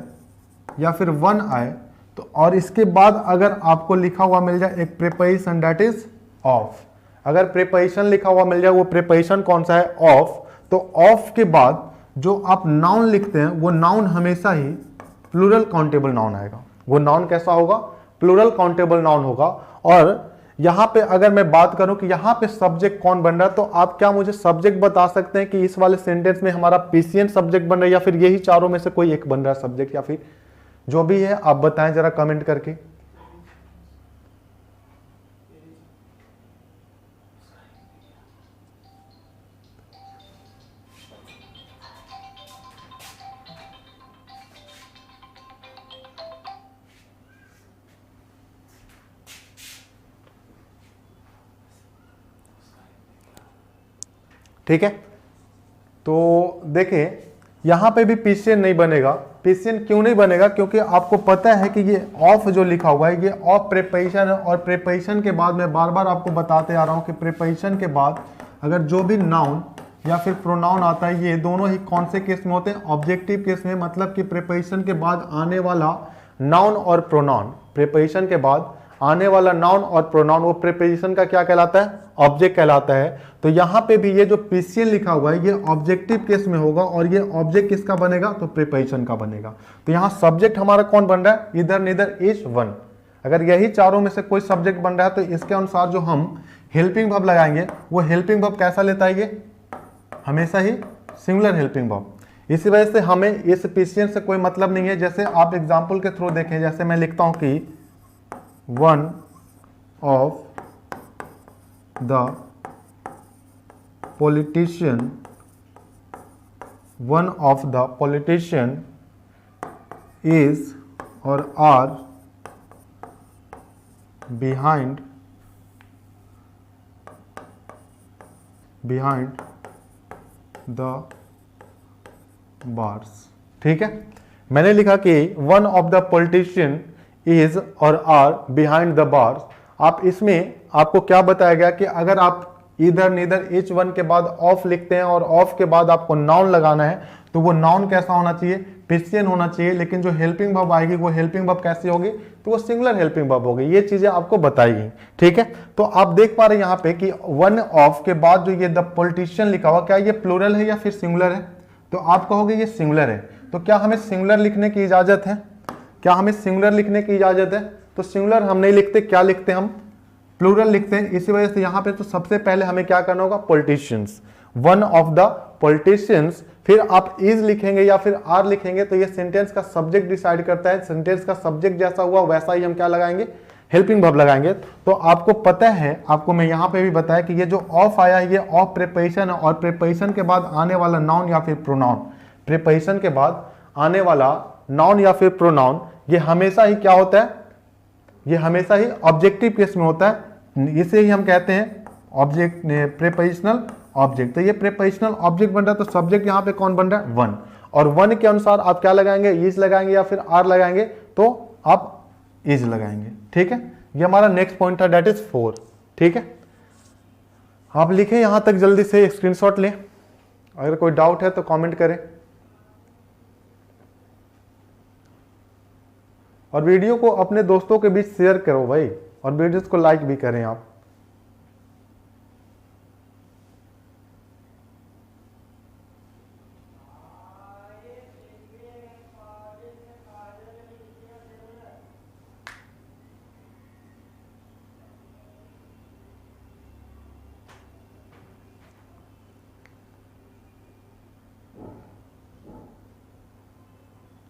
S1: या फिर वन आए, तो और इसके बाद अगर आपको लिखा हुआ मिल जाए एक प्रीपोजिशन दैट इज ऑफ, अगर प्रीपोजिशन लिखा हुआ मिल जाए, वो प्रीपोजिशन कौन सा है, ऑफ, तो ऑफ के बाद जो आप नाउन लिखते हैं वो नाउन हमेशा ही प्लूरल काउंटेबल नाउन आएगा। वो नाउन कैसा होगा, प्लूरल काउंटेबल नाउन होगा। और यहां पे अगर मैं बात करूं कि यहां पे सब्जेक्ट कौन बन रहा है, तो आप क्या मुझे सब्जेक्ट बता सकते हैं कि इस वाले सेंटेंस में हमारा पीसीएन सब्जेक्ट बन रहा है या फिर यही चारों में से कोई एक बन रहा है सब्जेक्ट, या फिर जो भी है आप बताएं जरा कमेंट करके। ठीक है, तो देखें यहां पे भी पीसीएन नहीं बनेगा। पीसीएन क्यों नहीं बनेगा, क्योंकि आपको पता है कि ये ऑफ जो लिखा हुआ है ये ऑफ प्रीपोजिशन है, और प्रीपोजिशन के बाद मैं बार बार आपको बताते आ रहा हूं कि प्रीपोजिशन के बाद अगर जो भी नाउन या फिर प्रोनाउन आता है ये दोनों ही कौन से केस में होते हैं, ऑब्जेक्टिव केस में, मतलब कि प्रीपोजिशन के बाद आने वाला नाउन और प्रोनाउन, प्रीपोजिशन के बाद आने वाला नाउन और प्रोनाउन वो प्रीपोजिशन का क्या कहलाता है, ऑब्जेक्ट कहलाता है। तो यहाँ पे भी ये जो पीसीएन लिखा हुआ है ये ऑब्जेक्टिव केस में होगा, और ये ऑब्जेक्ट किसका बनेगा, तो प्रीपोजिशन का बनेगा। तो यहाँ सब्जेक्ट हमारा कौन बन रहा है, इधर नीदर ईच वन। अगर यही चारों में से कोई सब्जेक्ट बन रहा है तो इसके अनुसार जो हम हेल्पिंग वर्ब लगाएंगे वो हेल्पिंग वर्ब कैसा लेता है, ये हमेशा ही सिंगुलर हेल्पिंग वर्ब। इसी वजह से हमें इस पीसीएन से कोई मतलब नहीं है। जैसे आप एग्जाम्पल के थ्रू देखें, जैसे मैं लिखता हूं कि one of the politician is और आर बिहाइंड द बार्स। ठीक है, मैंने लिखा कि one of the politician is और आर बिहाइंड द बार्स। आप इसमें आपको क्या बताया गया कि अगर आप इधर नीदर ईच वन के बाद ऑफ लिखते हैं और ऑफ के बाद आपको नाउन लगाना है, तो वो नाउन कैसा होना चाहिए, पीसीएन होना चाहिए। लेकिन जो हेल्पिंग वर्ब आएगी वो हेल्पिंग वर्ब कैसी होगी, तो वो सिंगुलर हेल्पिंग वर्ब होगी। ये चीजें आपको बताई गई। ठीक है, तो आप देख पा रहे हैं यहाँ पे कि वन ऑफ के बाद जो ये द पॉलिटिशियन लिखा हुआ, क्या ये प्लूरल है या फिर सिंगुलर है, तो आप कहोगे ये सिंगुलर है। तो क्या हमें सिंगुलर लिखने की इजाजत है, क्या हमें सिंगुलर लिखने की इजाजत है, तो सिंगुलर हम नहीं लिखते, क्या लिखते हैं हम, प्लूरल लिखते हैं। इसी वजह से यहाँ पे तो सबसे पहले हमें क्या करना होगा, politicians, one of the politicians. फिर आप इज लिखेंगे या फिर आर लिखेंगे तो ये सेंटेंस का सब्जेक्ट डिसाइड करता है। सेंटेंस का सब्जेक्ट जैसा हुआ वैसा ही हम क्या लगाएंगे, हेल्पिंग वर्ब लगाएंगे। तो आपको पता है, आपको मैं यहाँ पे भी बताया कि ये जो ऑफ आया है ये ऑफ प्रीपोजिशन है, और प्रीपोजिशन के बाद आने वाला नाउन या फिर प्रोनाउन, प्रीपोजिशन के बाद आने वाला नाउन या फिर प्रोनाउन ये हमेशा ही क्या होता है, ये हमेशा ही ऑब्जेक्टिव केस में होता है। इसे ही हम कहते हैं ऑब्जेक्ट, प्रीपोजिशनल ऑब्जेक्ट। तो ये प्रीपोजिशनल ऑब्जेक्ट बन रहा है, तो सब्जेक्ट यहाँ पे कौन बन रहा है, वन। और वन के अनुसार आप क्या लगाएंगे, इज लगाएंगे या फिर आर लगाएंगे, तो आप इज लगाएंगे। ठीक है, ये हमारा नेक्स्ट पॉइंट था, दैट इज 4। ठीक है, आप लिखें यहां तक, जल्दी से स्क्रीनशॉट लें, अगर कोई डाउट है तो कमेंट करें। और वीडियो को अपने दोस्तों के बीच शेयर करो भाई, और वीडियोस को लाइक भी करें आप।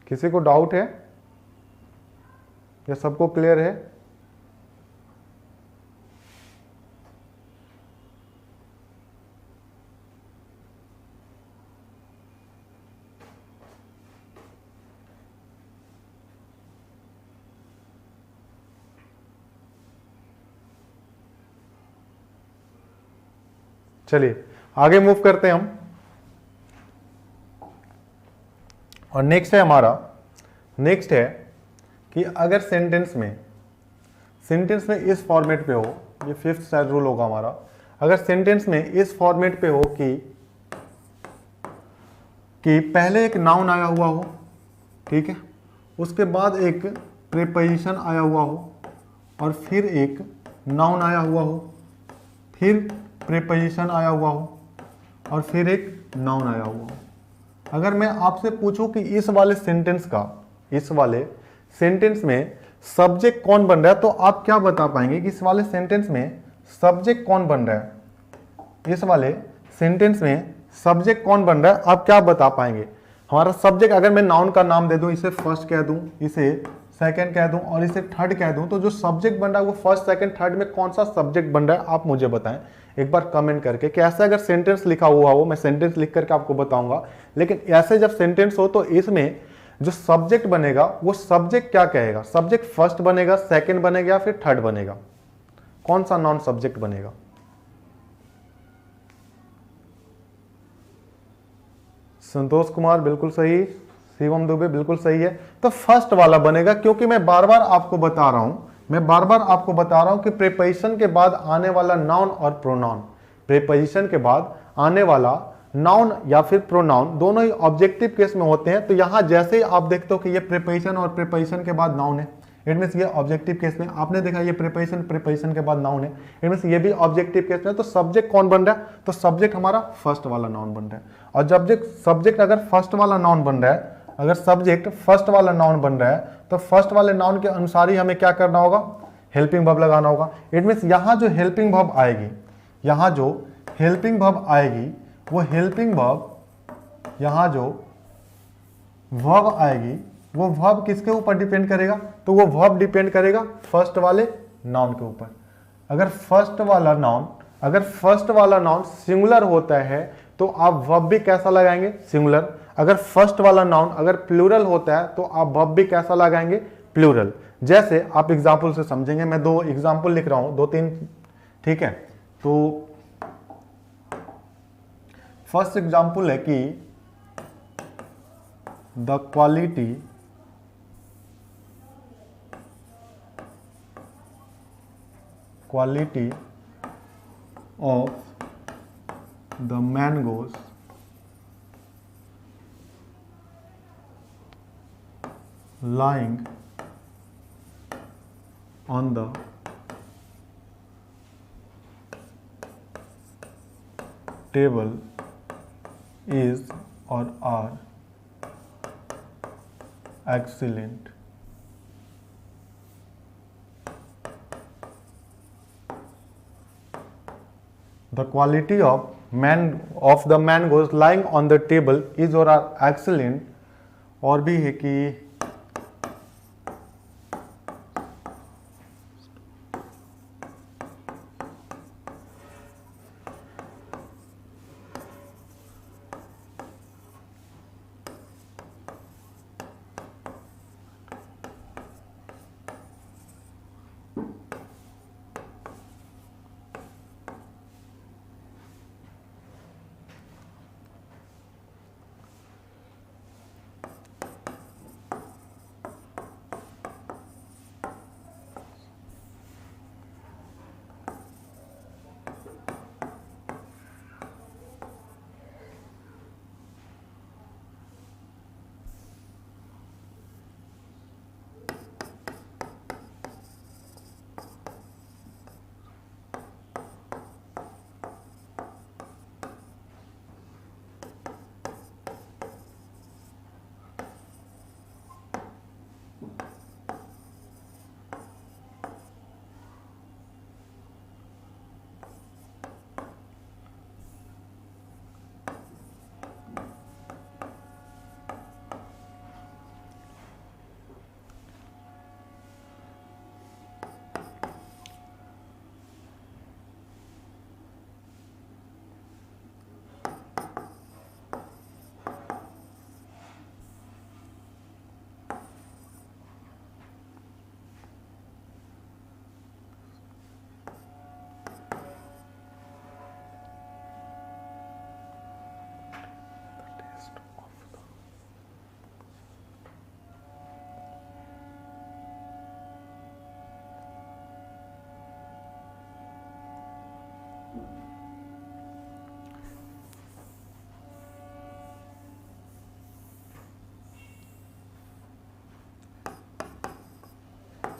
S1: किसी को डाउट है या सबको क्लियर है? चलिए आगे मूव करते हैं हम। और नेक्स्ट है हमारा, नेक्स्ट है कि अगर सेंटेंस में इस फॉर्मेट पे हो, ये फिफ्थ शायद रूल होगा हमारा, अगर सेंटेंस में इस फॉर्मेट पे हो कि पहले एक नाउन आया हुआ हो, ठीक है, उसके बाद एक प्रीपोजिशन आया हुआ हो, और फिर एक नाउन आया हुआ हो, फिर प्रीपोजिशन आया हुआ हो, और फिर एक नाउन आया हुआ हो। अगर मैं आपसे पूछूं कि इस वाले सेंटेंस में सब्जेक्ट कौन बन रहा है, तो आप क्या बता पाएंगे कि इस वाले सेंटेंस में सब्जेक्ट कौन बन रहा है? इस वाले सेंटेंस में सब्जेक्ट कौन बन रहा है, आप क्या बता पाएंगे? हमारा सब्जेक्ट, अगर मैं नाउन का नाम दे दूं, इसे फर्स्ट कह दूं, इसे सेकंड कह दूं और इसे थर्ड कह दूं, तो जो सब्जेक्ट बन रहा है वो फर्स्ट सेकंड थर्ड में कौन सा सब्जेक्ट बन रहा है, आप मुझे बताएं एक बार कमेंट करके। कि ऐसे अगर सेंटेंस लिखा हुआ हो, मैं सेंटेंस लिख करके आपको बताऊंगा, लेकिन ऐसे जब सेंटेंस हो तो इसमें जो सब्जेक्ट बनेगा वो सब्जेक्ट क्या कहेगा? सब्जेक्ट फर्स्ट बनेगा, सेकंड बनेगा या फिर थर्ड बनेगा? कौन सा नॉन सब्जेक्ट बनेगा? संतोष कुमार बिल्कुल सही, शिवम दुबे बिल्कुल सही है। तो फर्स्ट वाला बनेगा, क्योंकि मैं बार बार आपको बता रहा हूं कि प्रीपोजिशन के बाद आने वाला नाउन और प्रोनाउन, प्रीपोजिशन के बाद आने वाला नाउन या फिर प्रोनाउन दोनों ही ऑब्जेक्टिव केस में होते हैं। तो यहां जैसे ही आप देखते हो कि ये प्रीपोजिशन और प्रीपोजिशन के बाद नाउन है, इट मींस ये ऑब्जेक्टिव केस में। आपने देखा ये प्रीपोजिशन के बाद नाउन है, इट मींस ये भी ऑब्जेक्टिव केस में। तो सब्जेक्ट कौन बन रहा है? तो सब्जेक्ट हमारा फर्स्ट वाला नाउन बन रहा है। और जब सब्जेक्ट अगर फर्स्ट वाला नाउन बन रहा है, अगर सब्जेक्ट फर्स्ट वाला नाउन बन रहा है, तो फर्स्ट वाले नाउन के अनुसार ही हमें क्या करना होगा? हेल्पिंग वर्ब लगाना होगा। इट मींस यहां जो हेल्पिंग वर्ब आएगी, वो हेल्पिंग वर्ब, यहां जो वर्ब आएगी वो वर्ब किसके ऊपर डिपेंड करेगा? तो वो वर्ब डिपेंड करेगा फर्स्ट वाले नाउन के ऊपर। अगर फर्स्ट वाला नाउन सिंगुलर होता है तो आप वर्ब भी कैसा लगाएंगे? सिंगुलर। अगर फर्स्ट वाला नाउन अगर प्लूरल होता है तो आप वर्ब भी कैसा लगाएंगे? प्लूरल। जैसे आप एग्जाम्पल से समझेंगे, मैं 2 एग्जाम्पल लिख रहा हूं, 2-3, ठीक है। तो फर्स्ट एग्जाम्पल है कि the quality of the mangoes lying on the table is or are excellent. The quality of the mangoes lying on the table is or are excellent. और भी है कि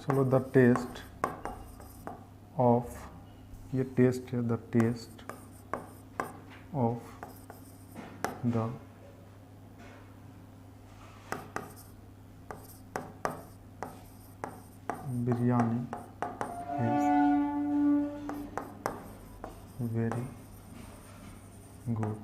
S1: चलो द टेस्ट ऑफ, ये taste है, the taste of the biryani is very good.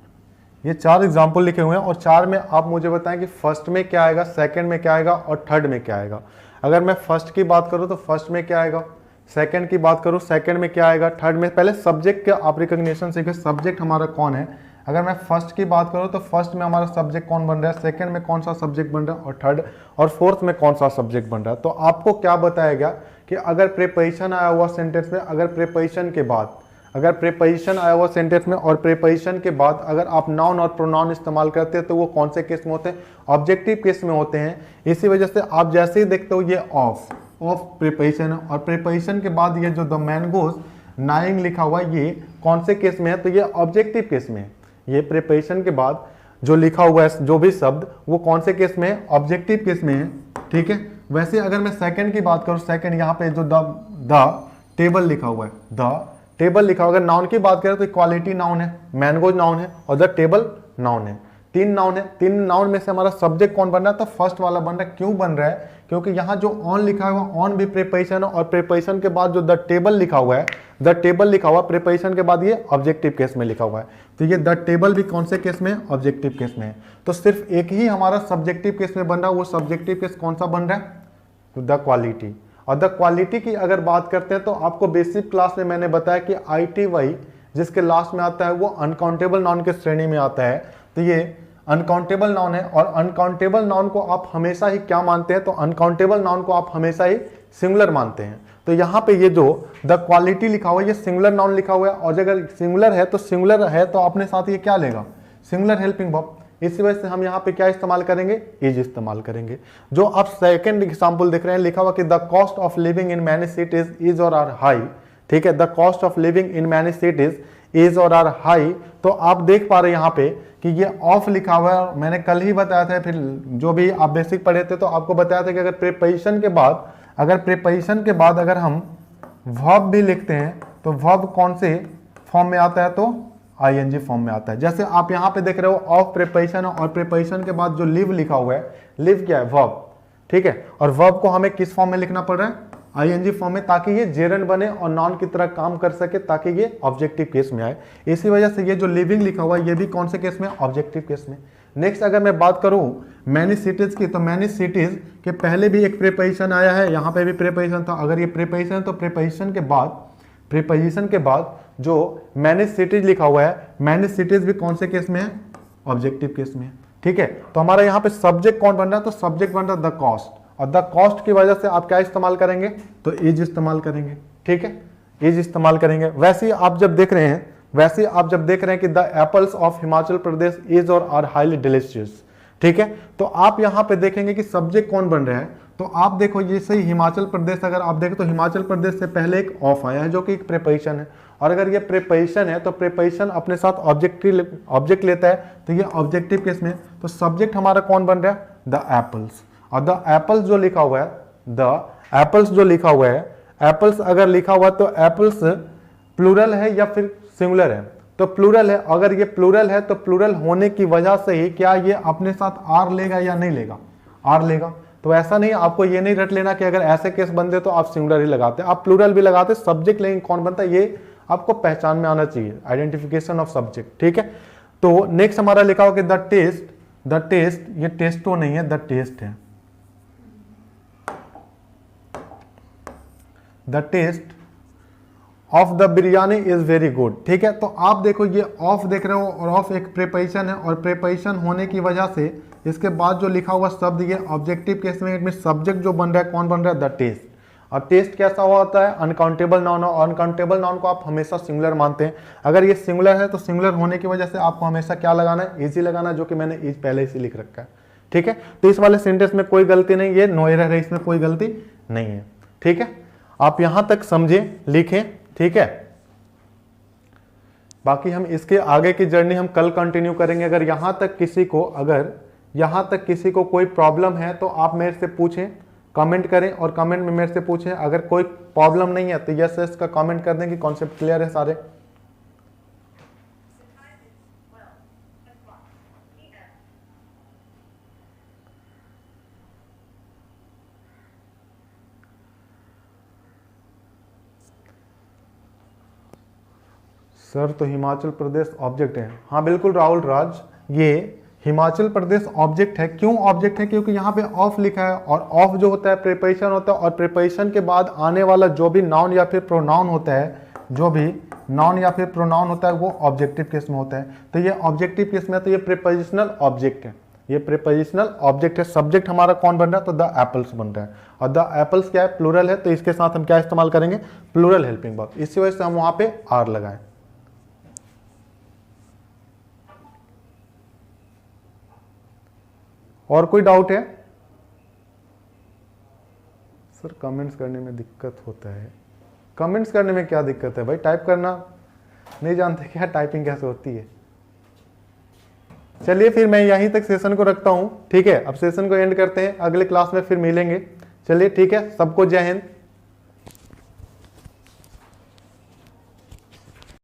S1: ये 4 example लिखे हुए हैं और 4 में आप मुझे बताएं कि फर्स्ट में क्या आएगा, सेकंड में क्या आएगा और थर्ड में क्या आएगा। अगर मैं फर्स्ट की बात करूं तो फर्स्ट में क्या आएगा, सेकंड की बात करूं सेकंड में क्या आएगा, थर्ड में। पहले सब्जेक्ट के आप रिकॉग्निशन सीखे, सब्जेक्ट हमारा कौन है। अगर मैं फर्स्ट की बात करूं तो फर्स्ट में हमारा सब्जेक्ट कौन बन रहा है, सेकंड में कौन सा सब्जेक्ट बन रहा है और थर्ड और फोर्थ में कौन सा सब्जेक्ट बन रहा है। तो आपको क्या बताया गया कि अगर प्रीपोजिशन आया हुआ सेंटेंस में, अगर प्रीपोजिशन के बाद, अगर प्रीपोजिशन आया हुआ सेंटेंस में और प्रीपोजिशन के बाद अगर आप नाउन और प्रोनाउन इस्तेमाल करते हैं तो वो कौन से केस में होते हैं, ऑब्जेक्टिव केस में होते हैं। इसी वजह से आप जैसे ही देखते हो ये ऑफ प्रीपोजिशन है और प्रीपोजिशन के बाद ये जो द मैंगोज नाइंग लिखा हुआ है ये कौन से केस में है, तो ये ऑब्जेक्टिव केस में है। ये प्रीपोजिशन के बाद जो लिखा हुआ है जो भी शब्द वो कौन से केस में है, ऑब्जेक्टिव केस में है। ठीक है, वैसे अगर मैं सेकंड की बात करूं, सेकंड यहाँ पे जो द टेबल लिखा हुआ है, द टेबल लिखा हुआ, अगर नाउन की बात करें तो इक्वालिटी नाउन है, मैंगोज नाउन है और द टेबल नाउन है। 3 नाउन है, 3 नाउन में से हमारा सब्जेक्ट कौन बन रहा है, तो फर्स्ट वाला बन रहा है। क्यों बन रहा है, क्योंकि यहाँ जो ऑन लिखा हुआ ऑन भी प्रीपोजिशन है और प्रीपोजिशन के बाद जो द टेबल लिखा हुआ है, द टेबल लिखा हुआ प्रीपोजिशन के बाद ये ऑब्जेक्टिव केस में लिखा हुआ है। तो ये द टेबल भी कौन से केस में है, ऑब्जेक्टिव केस में है। तो सिर्फ एक ही हमारा सब्जेक्टिव केस में बन रहा है, वो सब्जेक्टिव केस कौन सा बन रहा है, द क्वालिटी। और द क्वालिटी की अगर बात करते हैं तो आपको बेसिक क्लास में मैंने बताया कि ITY जिसके लास्ट में आता है वो अनकाउंटेबल नाउन के श्रेणी में आता है। तो ये अनकाउंटेबल नाउन है और अनकाउंटेबल नाउन को आप हमेशा ही क्या मानते हैं, तो अनकाउंटेबल नाउन को आप हमेशा ही सिंगुलर मानते हैं। तो यहाँ पे ये जो द क्वालिटी लिखा हुआ है ये सिंगुलर नाउन लिखा हुआ है और अगर सिंगुलर है तो अपने साथ ये क्या लेगा, सिंगुलर हेल्पिंग वर्ब। इसी वजह से हम यहाँ पे क्या इस्तेमाल करेंगे, इज इस्तेमाल करेंगे। जो आप सेकंड एग्जांपल देख रहे हैं लिखा हुआ कि the cost of living in many cities is और आर हाई। ठीक है, the cost of living in many cities is और आर हाई। तो आप देख पा रहे हैं यहाँ पे कि ये ऑफ लिखा हुआ है। मैंने कल ही बताया था, फिर जो भी आप बेसिक पढ़े थे तो आपको बताया था कि अगर प्रीपोजिशन के बाद अगर हम वर्ब भी लिखते हैं तो वर्ब कौन से फॉर्म में आता है, तो ING फॉर्म में आता है। जैसे आप यहाँ पे देख रहे हो ऑफ प्रीपोजिशन और प्रीपोजिशन के बाद जो लिव लिखा हुआ है, लिव क्या है, वर्ब। ठीक है, और वर्ब को हमें किस फॉर्म में लिखना पड़ रहा है, ING फॉर्म में, ताकि ये जेरंड बने और नाउन की तरह काम कर सके, ताकि ये ऑब्जेक्टिव केस में आए। इसी वजह से ये जो लिविंग लिखा हुआ है ये भी कौन से केस में, ऑब्जेक्टिव केस में। नेक्स्ट अगर मैं बात करूं मैनी सिटीज की, तो मैनी सिटीज के पहले भी एक प्रीपोजिशन आया है, यहाँ पे भी प्रीपोजिशन था। अगर ये प्रीपोजिशन तो प्रीपोजिशन के बाद जो मैनी सिटीज लिखा हुआ है, मैनी सिटीज भी कौन से केस में है, ऑब्जेक्टिव केस में है। ठीक है, तो हमारा यहाँ पे सब्जेक्ट कौन बन रहा है, तो सब्जेक्ट बन रहा है द कॉस्ट, और द कॉस्ट की वजह से आप क्या इस्तेमाल करेंगे, तो इज इस्तेमाल करेंगे। ठीक है, इज इस्तेमाल करेंगे। वैसे ही आप जब देख रहे हैं कि the apples of Himachal Pradesh is और आर हाईली डिलीशियस। ठीक है, तो आप यहाँ पे देखेंगे कि सब्जेक्ट कौन बन रहा है, तो आप देखो ये सही हिमाचल प्रदेश, अगर आप देखो तो हिमाचल प्रदेश से पहले एक ऑफ आया है जो कि एक प्रीपोजिशन है, और अगर ये प्रीपोजिशन है तो प्रीपोजिशन अपने साथ ऑब्जेक्ट लेता है, तो ये ऑब्जेक्टिव केस में। तो सब्जेक्ट हमारा कौन बन रहा है, द एप्पल्स, और द एप्पल्स जो लिखा हुआ है, एप्पल्स अगर लिखा हुआ तो एप्पल्स प्लूरल है या फिर सिंगुलर है, तो प्लूरल है। अगर ये प्लूरल है तो प्लूरल होने की वजह से ही क्या ये अपने साथ आर लेगा या नहीं लेगा, आर लेगा। तो ऐसा नहीं, आपको ये नहीं रट लेना कि अगर ऐसे केस बनते तो आप सिंगुलर ही लगाते, आप प्लूरल भी लगाते, सब्जेक्ट लेकिन कौन बनता है ये आपको पहचान में आना चाहिए, आइडेंटिफिकेशन ऑफ सब्जेक्ट। ठीक है, तो नेक्स्ट हमारा लिखा हो कि द टेस्ट, ये टेस्टो नहीं है, द टेस्ट है, the taste of the biryani is very good. ठीक है, तो आप देखो ये ऑफ देख रहे हो और ऑफ एक प्रीपोजिशन है, और प्रीपोजिशन होने की वजह से इसके बाद जो लिखा हुआ शब्द ये ऑब्जेक्टिव केस में सब्जेक्ट जो बन रहा है कौन बन रहा है, द टेस्ट। और टेस्ट कैसा होता है, अनकाउंटेबल नाउन, और अनकाउंटेबल नाउन को आप हमेशा सिंगुलर मानते हैं। अगर ये सिंगुलर है तो सिंगुलर होने की वजह से आपको हमेशा क्या लगाना है, इजी लगाना है, जो कि मैंने इज पहले से लिख रखा है। ठीक है, तो इस वाले सेंटेंस में कोई गलती नहीं, ये नो एरर है, इसमें कोई गलती नहीं है। ठीक है, आप यहां तक समझे, लिखें। ठीक है, बाकी हम इसके आगे की जर्नी हम कल कंटिन्यू करेंगे। अगर यहां तक किसी को कोई प्रॉब्लम है तो आप मेरे से पूछें, कमेंट करें और कमेंट में मेरे से पूछें। अगर कोई प्रॉब्लम नहीं है तो यस यस का कमेंट कर दें कि कॉन्सेप्ट क्लियर है सारे। सर तो हिमाचल प्रदेश ऑब्जेक्ट है। हाँ बिल्कुल राहुल राज, ये हिमाचल प्रदेश ऑब्जेक्ट है। क्यों ऑब्जेक्ट है? क्योंकि यहाँ पे ऑफ लिखा है और ऑफ जो होता है प्रीपोजिशन होता है और प्रीपोजिशन के बाद आने वाला जो भी नाउन या फिर प्रोनाउन होता है, जो भी नाउन या फिर प्रोनाउन होता है वो ऑब्जेक्टिव केस में होता है। तो ये ऑब्जेक्टिव केस में तो ये प्रीपोजिशनल ऑब्जेक्ट है, ये प्रीपोजिशनल ऑब्जेक्ट है। सब्जेक्ट हमारा कौन बन रहा है? तो द एप्पल्स बन रहा है। और द एप्पल्स क्या है? प्लूरल है, तो इसके साथ हम क्या इस्तेमाल करेंगे? Plural helping verb. इसी वजह से हम वहां पे आर लगाएं। और कोई डाउट है? सर कमेंट्स करने में दिक्कत होता है। कमेंट्स करने में क्या दिक्कत है भाई? टाइप करना नहीं जानते क्या टाइपिंग कैसे होती है? चलिए फिर मैं यहीं तक सेशन को रखता हूं, ठीक है। अब सेशन को एंड करते हैं, अगले क्लास में फिर मिलेंगे। चलिए ठीक है, सबको जय हिंद।